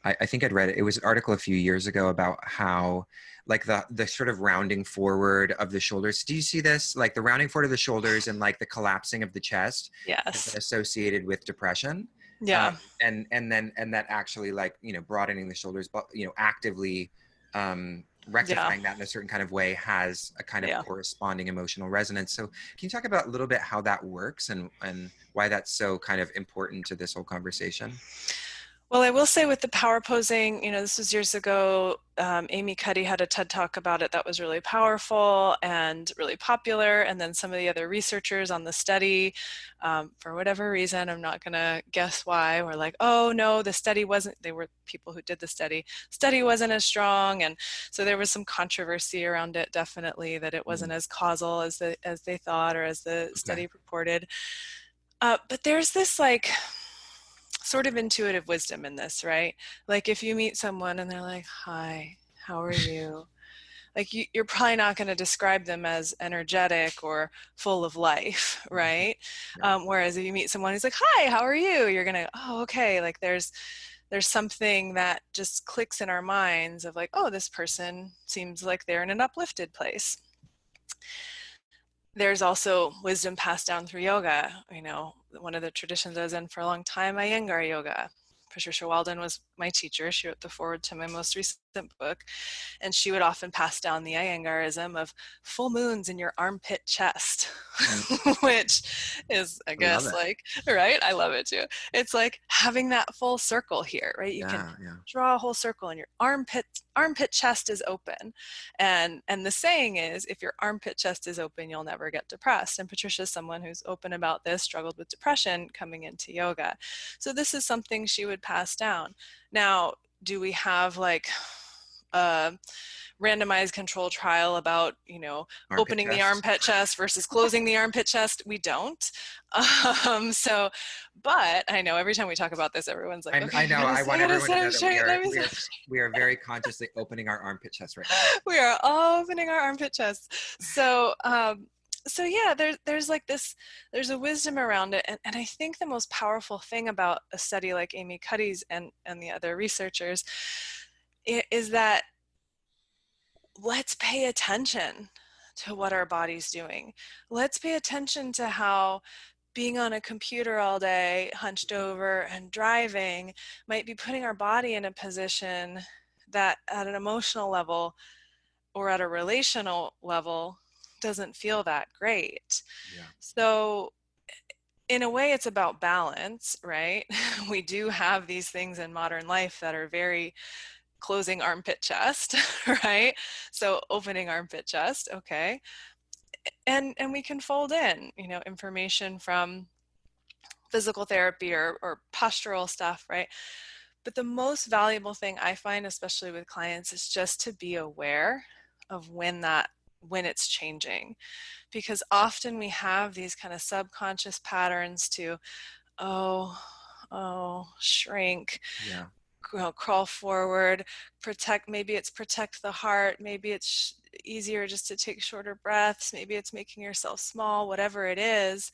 I think I'd read it. It was an article a few years ago about how, like the sort of rounding forward of the shoulders. Do you see this? Like the rounding forward of the shoulders and like the collapsing of the chest has been Yes. associated with depression. Um, Yeah. and that actually, like, broadening the shoulders, but actively Yeah. rectifying that in a certain kind of way has a kind of Yeah. corresponding emotional resonance. So can you talk about a little bit how that works and why that's so kind of important to this whole conversation? Well, I will say with the power posing, this was years ago. Amy Cuddy had a TED talk about it that was really powerful and really popular. And then some of the other researchers on the study, for whatever reason, I'm not going to guess why, were like, oh no, the study wasn't, they were people who did the study wasn't as strong. And so there was some controversy around it, definitely, that it wasn't Mm, as causal as they thought, or as the okay. study purported. But there's this like, sort of intuitive wisdom in this, right? Like if you meet someone and they're like, hi, how are you? Like you're probably not going to describe them as energetic or full of life, right? Yeah. Whereas if you meet someone who's like, hi, how are you? You're going to, oh, okay. Like there's something that just clicks in our minds of like, oh, this person seems like they're in an uplifted place. There's also wisdom passed down through yoga. You know, one of the traditions I was in for a long time, Iyengar yoga. Patricia Walden was my teacher. She wrote the foreword to my most recent book. And she would often pass down the Iyengarism of full moons in your armpit chest, which is, I I love guess, it. like, right? I love it too. It's like having that full circle here, right? You can Yeah, yeah. draw a whole circle and your armpit chest is open. And the saying is, if your armpit chest is open, you'll never get depressed. And Patricia's someone who's open about this, struggled with depression coming into yoga. So this is something she would pass down. Now, do we have like a randomized control trial about, you know, Armpit opening the chest. armpit chest versus closing the armpit chest? We don't. So, but I know every time we talk about this, everyone's like, okay, I know. I want I gotta everyone to set know him that straight. Let me set him we are very consciously opening our armpit chest right now. we are opening our armpit chests. So, so yeah, there's like this, there's a wisdom around it. And I think the most powerful thing about a study like Amy Cuddy's and the other researchers is that let's pay attention to what our body's doing. Let's pay attention to how being on a computer all day, hunched over and driving might be putting our body in a position that at an emotional level or at a relational level doesn't feel that great. Yeah. So in a way it's about balance, right? We do have these things in modern life that are very closing armpit chest, right? So opening armpit chest, okay. And we can fold in, you know, information from physical therapy or postural stuff, right? But the most valuable thing I find, especially with clients, is just to be aware of when it's changing. Because often we have these kind of subconscious patterns to, oh, shrink, Yeah. crawl forward, maybe it's protect the heart, maybe it's easier just to take shorter breaths, maybe it's making yourself small, whatever it is.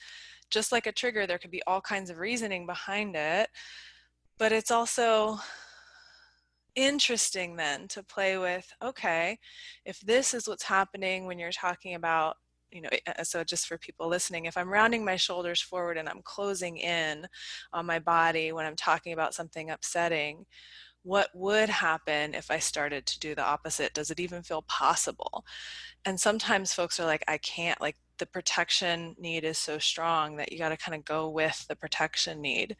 Just like a trigger, there could be all kinds of reasoning behind it, but it's also interesting then to play with, okay, if this is what's happening when you're talking about, you know, so just for people listening, if I'm rounding my shoulders forward and I'm closing in on my body when I'm talking about something upsetting, what would happen if I started to do the opposite? Does it even feel possible? And sometimes folks are like, I can't, like the protection need is so strong that you got to kind of go with the protection need,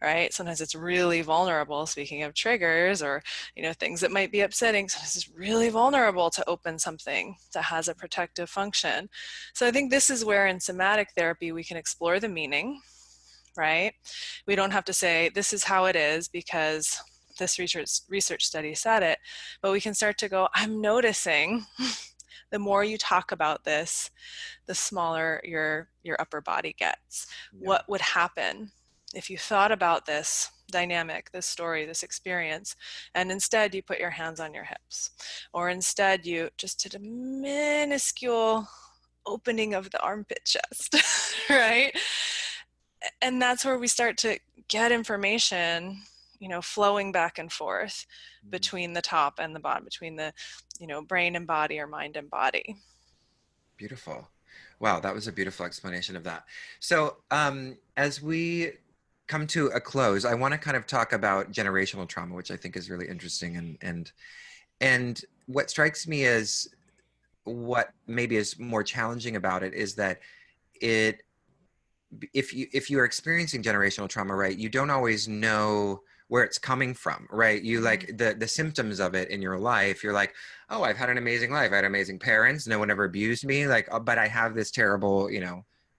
right? Sometimes it's really vulnerable, speaking of triggers or, you know, things that might be upsetting. Sometimes it's really vulnerable to open something that has a protective function. So I think this is where in somatic therapy, we can explore the meaning, right? We don't have to say, this is how it is because this research study said it, but we can start to go, I'm noticing the more you talk about this, the smaller your upper body gets. Yeah. What would happen if you thought about this dynamic, this story, this experience, and instead you put your hands on your hips, or instead you just did a minuscule opening of the armpit chest, right? And that's where we start to get information, you know, flowing back and forth between the top and the bottom, between the, you know, brain and body or mind and body. Beautiful. Wow, that was a beautiful explanation of that. So, as we come to a close, I want to kind of talk about generational trauma, which I think is really interesting. And what strikes me as what maybe is more challenging about it is that it if you are experiencing generational trauma, right, you don't always know where it's coming from, right? You like the symptoms of it in your life. You're like, oh, I've had an amazing life. I had amazing parents. No one ever abused me. Like, but I have this terrible,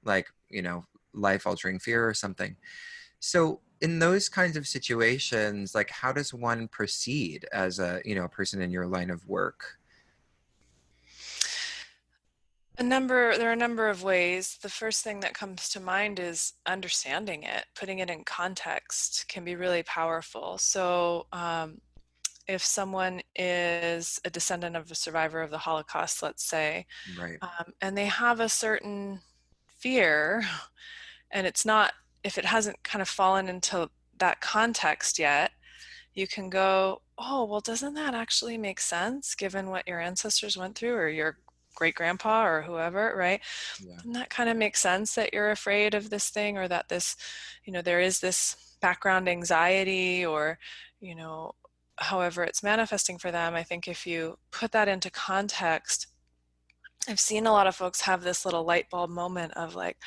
life altering fear or something. So in those kinds of situations, like, how does one proceed as a person in your line of work? There are a number of ways. The first thing that comes to mind is understanding it, putting it in context can be really powerful. So, if someone is a descendant of a survivor of the Holocaust, let's say, Right. and they have a certain fear, and it's not, if it hasn't kind of fallen into that context yet, you can go, oh, well, doesn't that actually make sense given what your ancestors went through or your great grandpa or whoever, right? Yeah. Doesn't that kind of make sense that you're afraid of this thing, or that this, there is this background anxiety, or, you know, however it's manifesting for them. I think if you put that into context, I've seen a lot of folks have this little light bulb moment of like,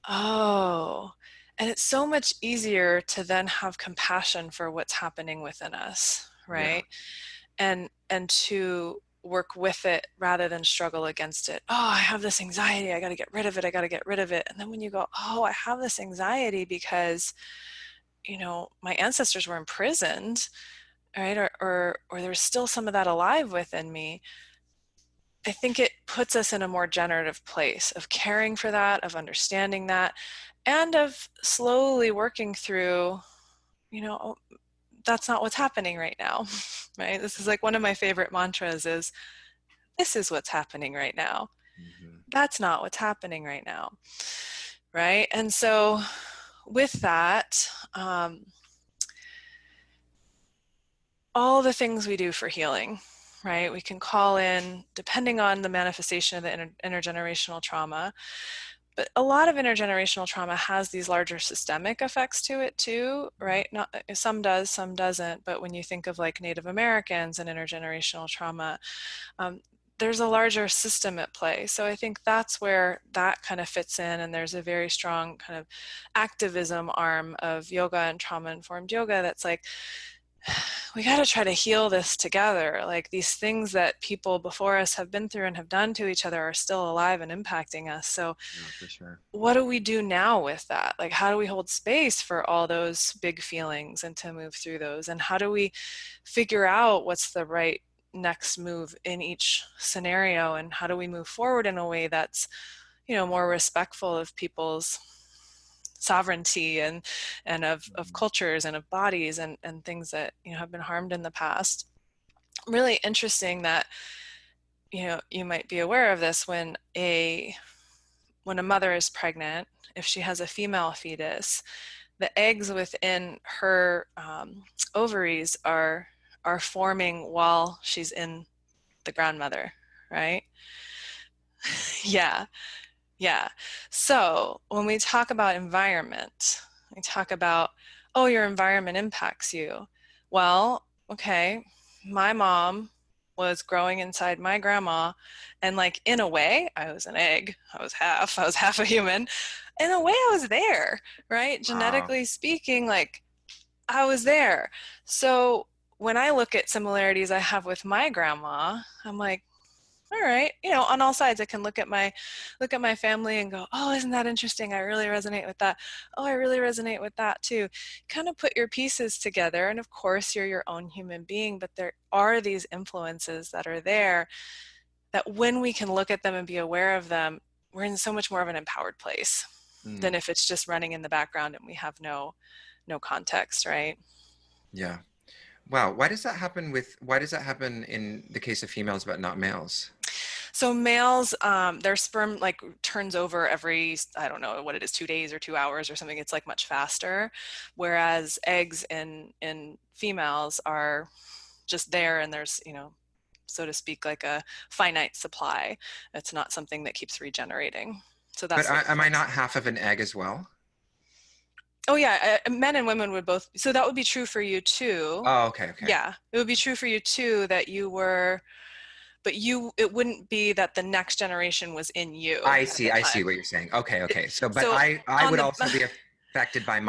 oh, and it's so much easier to then have compassion for what's happening within us, Yeah. right? And to work with it rather than struggle against it. Oh, I have this anxiety, I got to get rid of it, I got to get rid of it. And then when you go, oh, I have this anxiety because, my ancestors were imprisoned, right? Or there's still some of that alive within me. I think it puts us in a more generative place of caring for that, of understanding that, and of slowly working through, oh, that's not what's happening right now, right? This is like one of my favorite mantras is, this is what's happening right now. Hmm. That's not what's happening right now, right? And so with that, all the things we do for healing, right? We can call in, depending on the manifestation of the intergenerational trauma, but a lot of intergenerational trauma has these larger systemic effects to it too, right? Not some does, some doesn't. But when you think of like Native Americans and intergenerational trauma, um, there's a larger system at play. So I think that's where that kind of fits in. And there's a very strong kind of activism arm of yoga and trauma-informed yoga that's like, we got to try to heal this together. Like these things that people before us have been through and have done to each other are still alive and impacting us. So Yeah, for sure. what do we do now with that? Like, how do we hold space for all those big feelings and to move through those? And how do we figure out what's the right next move in each scenario? And how do we move forward in a way that's, more respectful of people's sovereignty and of Mhm. cultures and of bodies and things that, have been harmed in the past? Really interesting that, you might be aware of this when a mother is pregnant, if she has a female fetus, the eggs within her ovaries are forming while she's in the grandmother, right? Yeah, yeah. So when we talk about environment, we talk about, oh, your environment impacts you. Well, okay, my mom was growing inside my grandma, and like in a way, I was an egg. I was half a human. In a way, I was there, right? Wow. Genetically speaking, like I was there. So when I look at similarities I have with my grandma, I'm like, all right, on all sides, I can look at my family and go, oh, isn't that interesting? I really resonate with that. Oh, I really resonate with that too. Kind of put your pieces together, and of course, you're your own human being, but there are these influences that are there that when we can look at them and be aware of them, we're in so much more of an empowered place than Mm. if it's just running in the background and we have no context, right? Yeah. Wow. Why does that happen in the case of females but not males? So males, their sperm like turns over every, I don't know what it is, 2 days or 2 hours or something. It's like much faster. Whereas eggs in females are just there, and there's, so to speak, like a finite supply. It's not something that keeps regenerating. So But that's the am I difference. not half of an egg as well? Oh yeah, men and women would both. So that would be true for you too. Oh, okay, okay. Yeah, it would be true for you too that you were, but it wouldn't be that the next generation was in you at the I see time. what you're saying. Okay, okay. So, but So I on would the also be affected by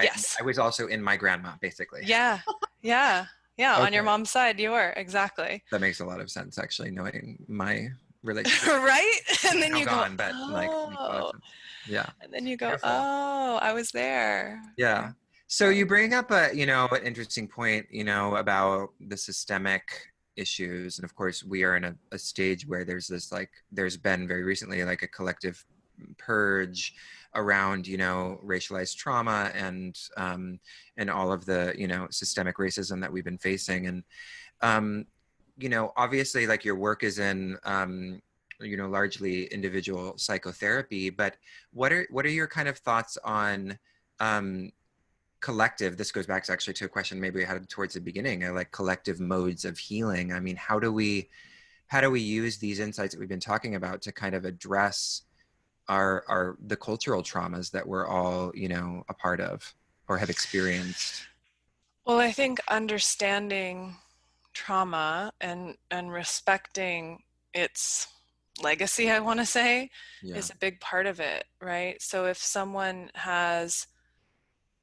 yes, I was also in my grandma, basically. yeah, yeah, yeah. On your Okay. mom's side, you were exactly That makes a lot of sense, actually, knowing my relationship. right. And She's then now you go, gone, but like makes a lot of oh, sense. Yeah. and then you go, Beautiful. oh, I was there. Right, Yeah. So you right. bring up an interesting point, about the systemic issues. And of course, we are in a stage where there's been very recently like a collective purge around, racialized trauma and all of the, systemic racism that we've been facing. And, um, obviously like your work is in, largely individual psychotherapy, but what are your kind of thoughts on, um, collective, this goes back actually to a question maybe we had towards the beginning, like collective modes of healing. I mean, how do we use these insights that we've been talking about to kind of address our the cultural traumas that we're all, a part of or have experienced? Well, I think understanding trauma and respecting its legacy, I want to say, Yeah. is a big part of it, right? So if someone has,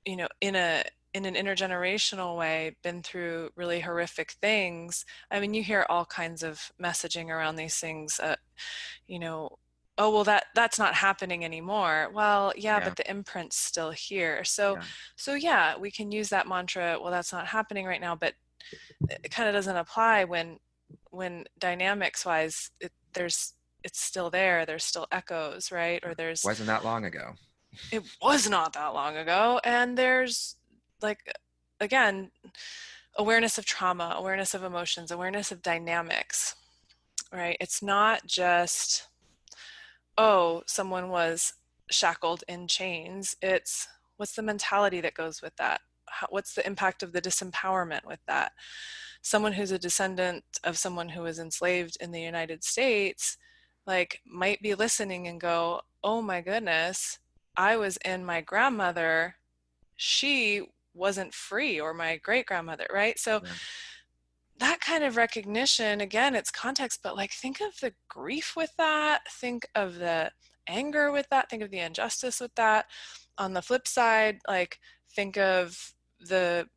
in an intergenerational way been through really horrific things, I mean, you hear all kinds of messaging around these things, you know, oh, well, that's not happening anymore. Well, yeah, Yeah. but the imprint's still here. So Yeah. so yeah, we can use that mantra, well, that's not happening right now, but it kind of doesn't apply when dynamics wise it's still there, there's still echoes, right? Or there's, Wasn't that long ago. it was not that long ago, and there's, like, again, awareness of trauma, awareness of emotions, awareness of dynamics, right? It's not just, oh, someone was shackled in chains. It's, what's the mentality that goes with that? What's the impact of the disempowerment with that? Someone who's a descendant of someone who was enslaved in the United States, like, might be listening and go, oh my goodness, I was in my grandmother, she wasn't free, or my great grandmother, right? So Yeah. that kind of recognition, again, it's context, but like, think of the grief with that, think of the anger with that, think of the injustice with that. On the flip side, like, think of the,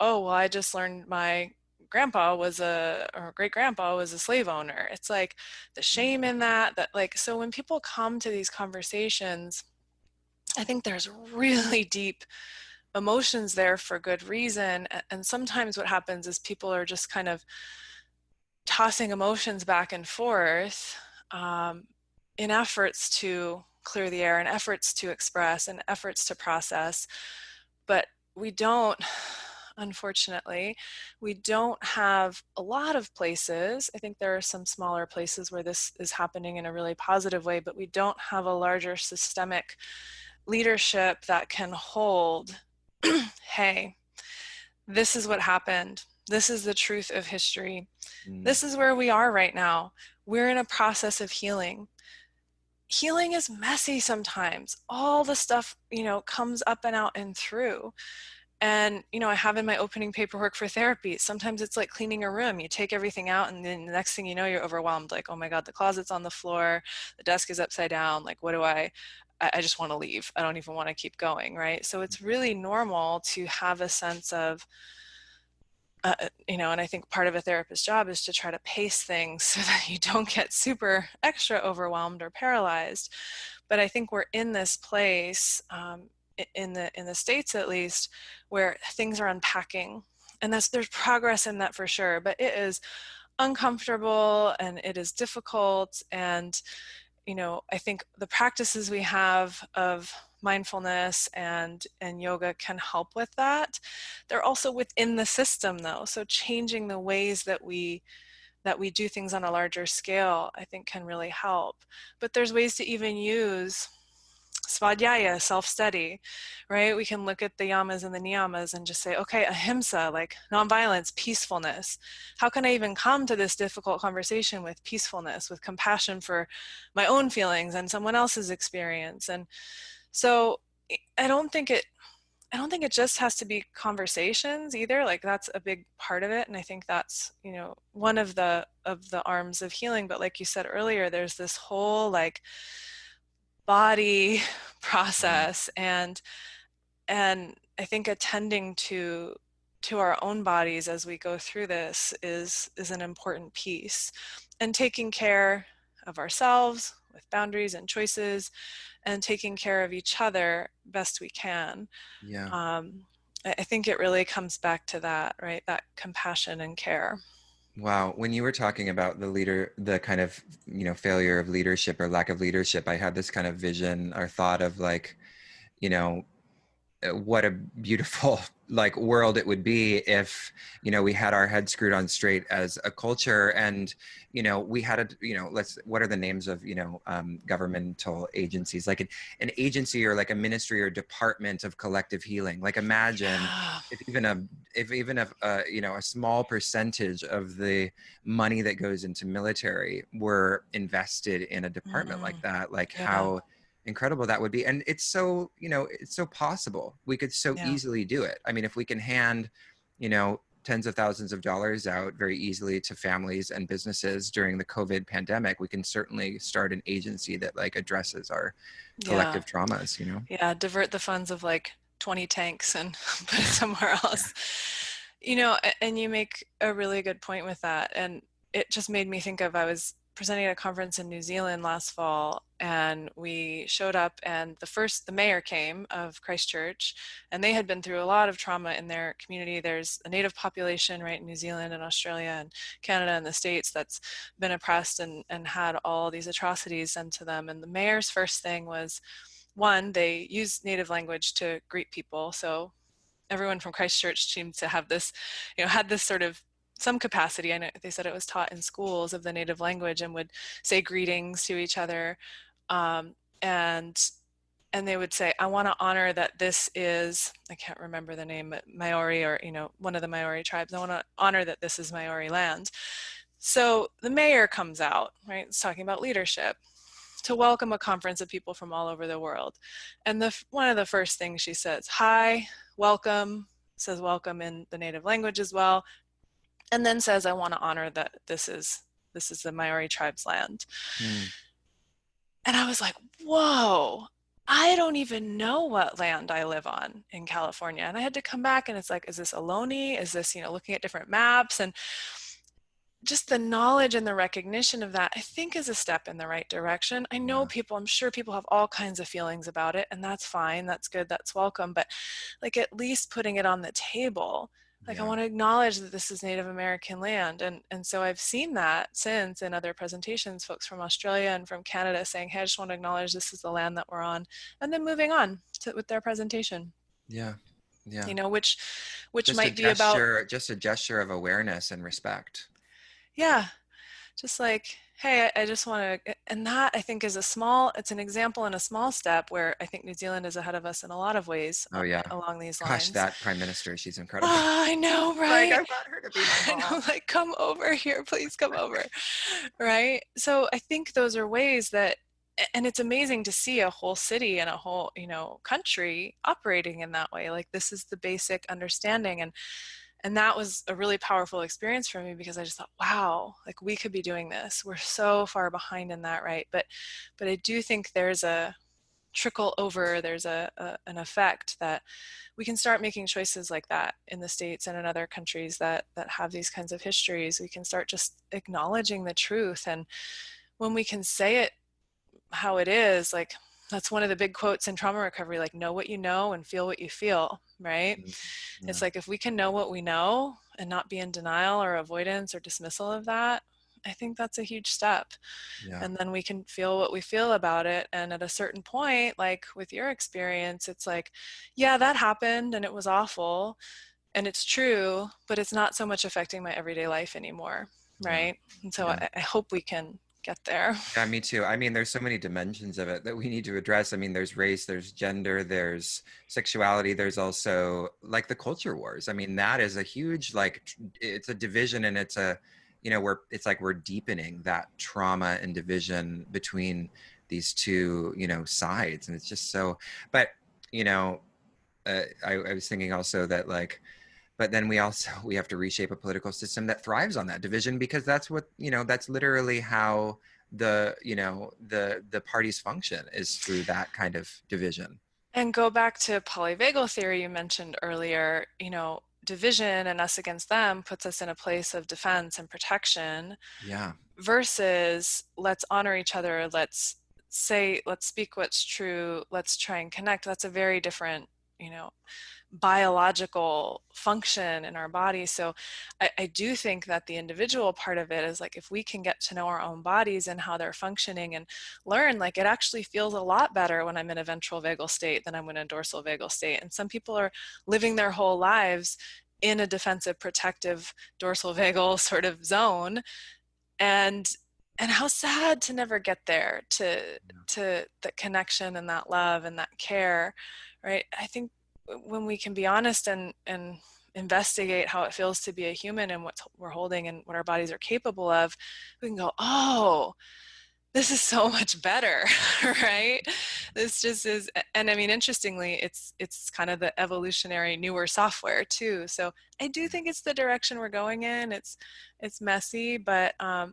oh, well, I just learned my grandpa was or great grandpa was a slave owner. It's like the shame in that, like, so when people come to these conversations, I think there's really deep emotions there for good reason. And sometimes what happens is people are just kind of tossing emotions back and forth, um, in efforts to clear the air, in efforts to express, in efforts to process. But we don't, unfortunately, we don't have a lot of places. I think there are some smaller places where this is happening in a really positive way, but we don't have a larger systemic leadership that can hold, hey, this is what happened. This is the truth of history. Mm. This is where we are right now. We're in a process of healing. Healing is messy sometimes. All the stuff, comes up and out and through. And, I have in my opening paperwork for therapy, sometimes it's like cleaning a room. You take everything out, and then the next thing you know, you're overwhelmed. Like, oh my God, the closet's on the floor, the desk is upside down. Like, what do I just want to leave. I don't even want to keep going, right? So it's really normal to have a sense of, and I think part of a therapist's job is to try to pace things so that you don't get super extra overwhelmed or paralyzed. But I think we're in this place, in the States at least, where things are unpacking, and there's progress in that for sure. But it is uncomfortable and it is difficult, and I think the practices we have of mindfulness and yoga can help with that. They're also within the system though. So changing the ways that we do things on a larger scale, I think, can really help. But there's ways to even use svadhyaya, self-study, right? We can look at the yamas and the niyamas and just say, okay, ahimsa, like nonviolence, peacefulness. How can I even come to this difficult conversation with peacefulness, with compassion for my own feelings and someone else's experience? And so I don't think it just has to be conversations either. Like, that's a big part of it, and I think that's, one of the arms of healing. But like you said earlier, there's this whole, like, body Yeah. process, and I think attending to our own bodies as we go through this is an important piece, and taking care of ourselves with boundaries and choices, and taking care of each other best we can. Yeah. I think it really comes back to that, right? That compassion and care. Wow. When you were talking about the kind of, failure of leadership or lack of leadership, I had this kind of vision or thought of like, you know, what a beautiful like world it would be if we had our heads screwed on straight as a culture, and we had a let's what are the names of governmental agencies, like an agency or like a ministry or department of collective healing. Like imagine Yeah. if even a if even if a small percentage of the money that goes into military were invested in a department like Mm, that, like yeah. how incredible that would be. And it's so it's so possible. We could so Yeah. easily do it. I mean, if we can hand tens of thousands of dollars out very easily to families and businesses during the COVID pandemic, we can certainly start an agency that like addresses our Yeah. collective traumas. Yeah. Divert the funds of like 20 tanks and put it somewhere Yeah. else. And you make a really good point with that. And it just made me think of, I was presenting at a conference in New Zealand last fall, and we showed up, and the mayor came of Christchurch, and they had been through a lot of trauma in their community. There's a native population, right, in New Zealand and Australia and Canada and the States that's been oppressed and had all these atrocities done to them. And the mayor's first thing was, one, they use native language to greet people. So everyone from Christchurch seemed to have this, had this sort of some capacity. I know they said it was taught in schools of the native language, and would say greetings to each other. Um, and and they would say, I want to honor that this is, I can't remember the name, but Maori, or, one of the Maori tribes. I want to honor that this is Maori land. So the mayor comes out, right? It's talking about leadership, to welcome a conference of people from all over the world. And one of the first things she says, hi, welcome, says welcome in the native language as well, and then says, I want to honor that this is the Maori tribe's land. Hmm. And I was like, whoa, I don't even know what land I live on in California. And I had to come back, and it's like, is this Ohlone? Is this, looking at different maps? And just the knowledge and the recognition of that, I think, is a step in the right direction. I know Yeah. people, I'm sure people have all kinds of feelings about it, and that's fine, that's good, that's welcome, but like at least putting it on the table. Like, I Yeah. want to acknowledge that this is Native American land. And so I've seen that since in other presentations, folks from Australia and from Canada saying, hey, I just want to acknowledge this is the land that we're on, and then moving on with their presentation, Yeah. Yeah. which might be about, Just a gesture of awareness and respect. yeah, just like, hey, I just want to, and that I think is it's an example and a small step where I think New Zealand is ahead of us in a lot of ways Oh yeah. along these Gosh, lines. that prime minister, she's incredible. Oh, I know, Like, I right? want her to be my I know, mom. like, come over here, please come over, right? So I think those are ways that, and it's amazing to see a whole city and a whole, country operating in that way. Like, this is the basic understanding. And that was a really powerful experience for me, because I just thought, wow, like, we could be doing this. We're so far behind in that, right? But I do think there's a trickle over, there's an effect that we can start making choices like that in the States and in other countries that have these kinds of histories. We can start just acknowledging the truth. And when we can say it how it is, like, that's one of the big quotes in trauma recovery, like, know what you know and feel what you feel, right? Mm. It's Yeah. like, if we can know what we know and not be in denial or avoidance or dismissal of that, I think that's a huge step. Yeah. And then we can feel what we feel about it. And at a certain point, like with your experience, it's like, yeah, that happened and it was awful and it's true, but it's not so much affecting my everyday life anymore, Yeah. right? And so Yeah. I hope we can get there. Yeah, me too. I mean, there's so many dimensions of it that we need to address. I mean, there's race, there's gender, there's sexuality, there's also like the culture wars. I mean, that is a huge, like, it's a division, and it's a, it's like we're deepening that trauma and division between these two, sides. And it's just so, but, you know, I was thinking also that like, but then we have to reshape a political system that thrives on that division, because that's what that's literally how the parties function, is through that kind of division. And go back to polyvagal theory you mentioned earlier, division and us against them puts us in a place of defense and protection, Yeah. versus let's honor each other, let's speak what's true, let's try and connect. That's a very different biological function in our body. So I do think that the individual part of it is like, if we can get to know our own bodies and how they're functioning and learn, like, it actually feels a lot better when I'm in a ventral vagal state than I'm in a dorsal vagal state. And some people are living their whole lives in a defensive, protective, dorsal vagal sort of zone. And how sad to never get there, to that connection and that love and that care, right? I think when we can be honest and investigate how it feels to be a human and what we're holding and what our bodies are capable of, we can go, oh, this is so much better, right? This just is. And I mean, interestingly, it's kind of the evolutionary newer software too. So I do think it's the direction we're going in. It's messy, but I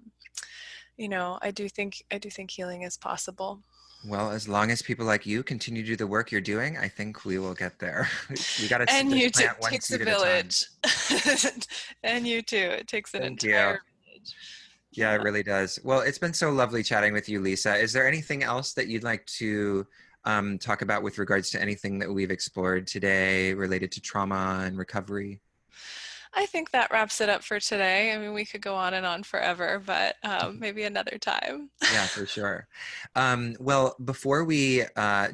do think healing is possible. Well, as long as people like you continue to do the work you're doing, I think we will get there. We got to And you just too. plant It one takes a seed at a time. village. And you too. It takes an Thank you. entire village. Yeah, it Yeah. really does. Well, it's been so lovely chatting with you, Lisa. Is there anything else that you'd like to talk about with regards to anything that we've explored today related to trauma and recovery? I think that wraps it up for today. I mean, we could go on and on forever, but maybe another time. Yeah, for sure. Well, before we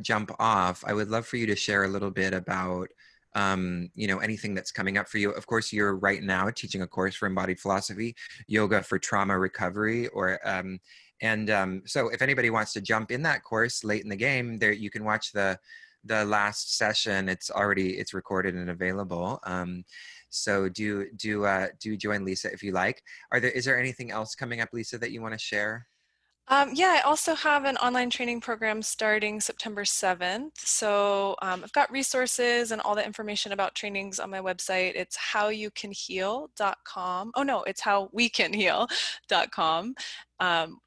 jump off, I would love for you to share a little bit about, anything that's coming up for you. Of course, you're right now teaching a course for embodied philosophy, yoga for trauma recovery, so if anybody wants to jump in that course late in the game, there you can watch the last session. It's recorded and available. So do join Lisa if you like. Is there anything else coming up, Lisa, that you want to share? Yeah, I also have an online training program starting September 7th. So I've got resources and all the information about trainings on my website. It's howyoucanheal.com. Oh no, it's howwecanheal.com,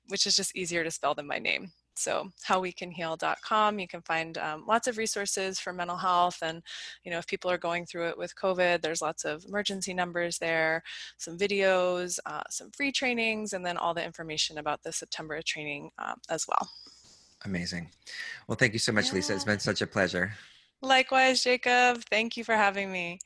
which is just easier to spell than my name. So howwecanheal.com. You can find lots of resources for mental health. And, if people are going through it with COVID, there's lots of emergency numbers there, some videos, some free trainings, and then all the information about the September training as well. Amazing. Well, thank you so much, Lisa. It's Yeah. been such a pleasure. Likewise, Jacob. Thank you for having me.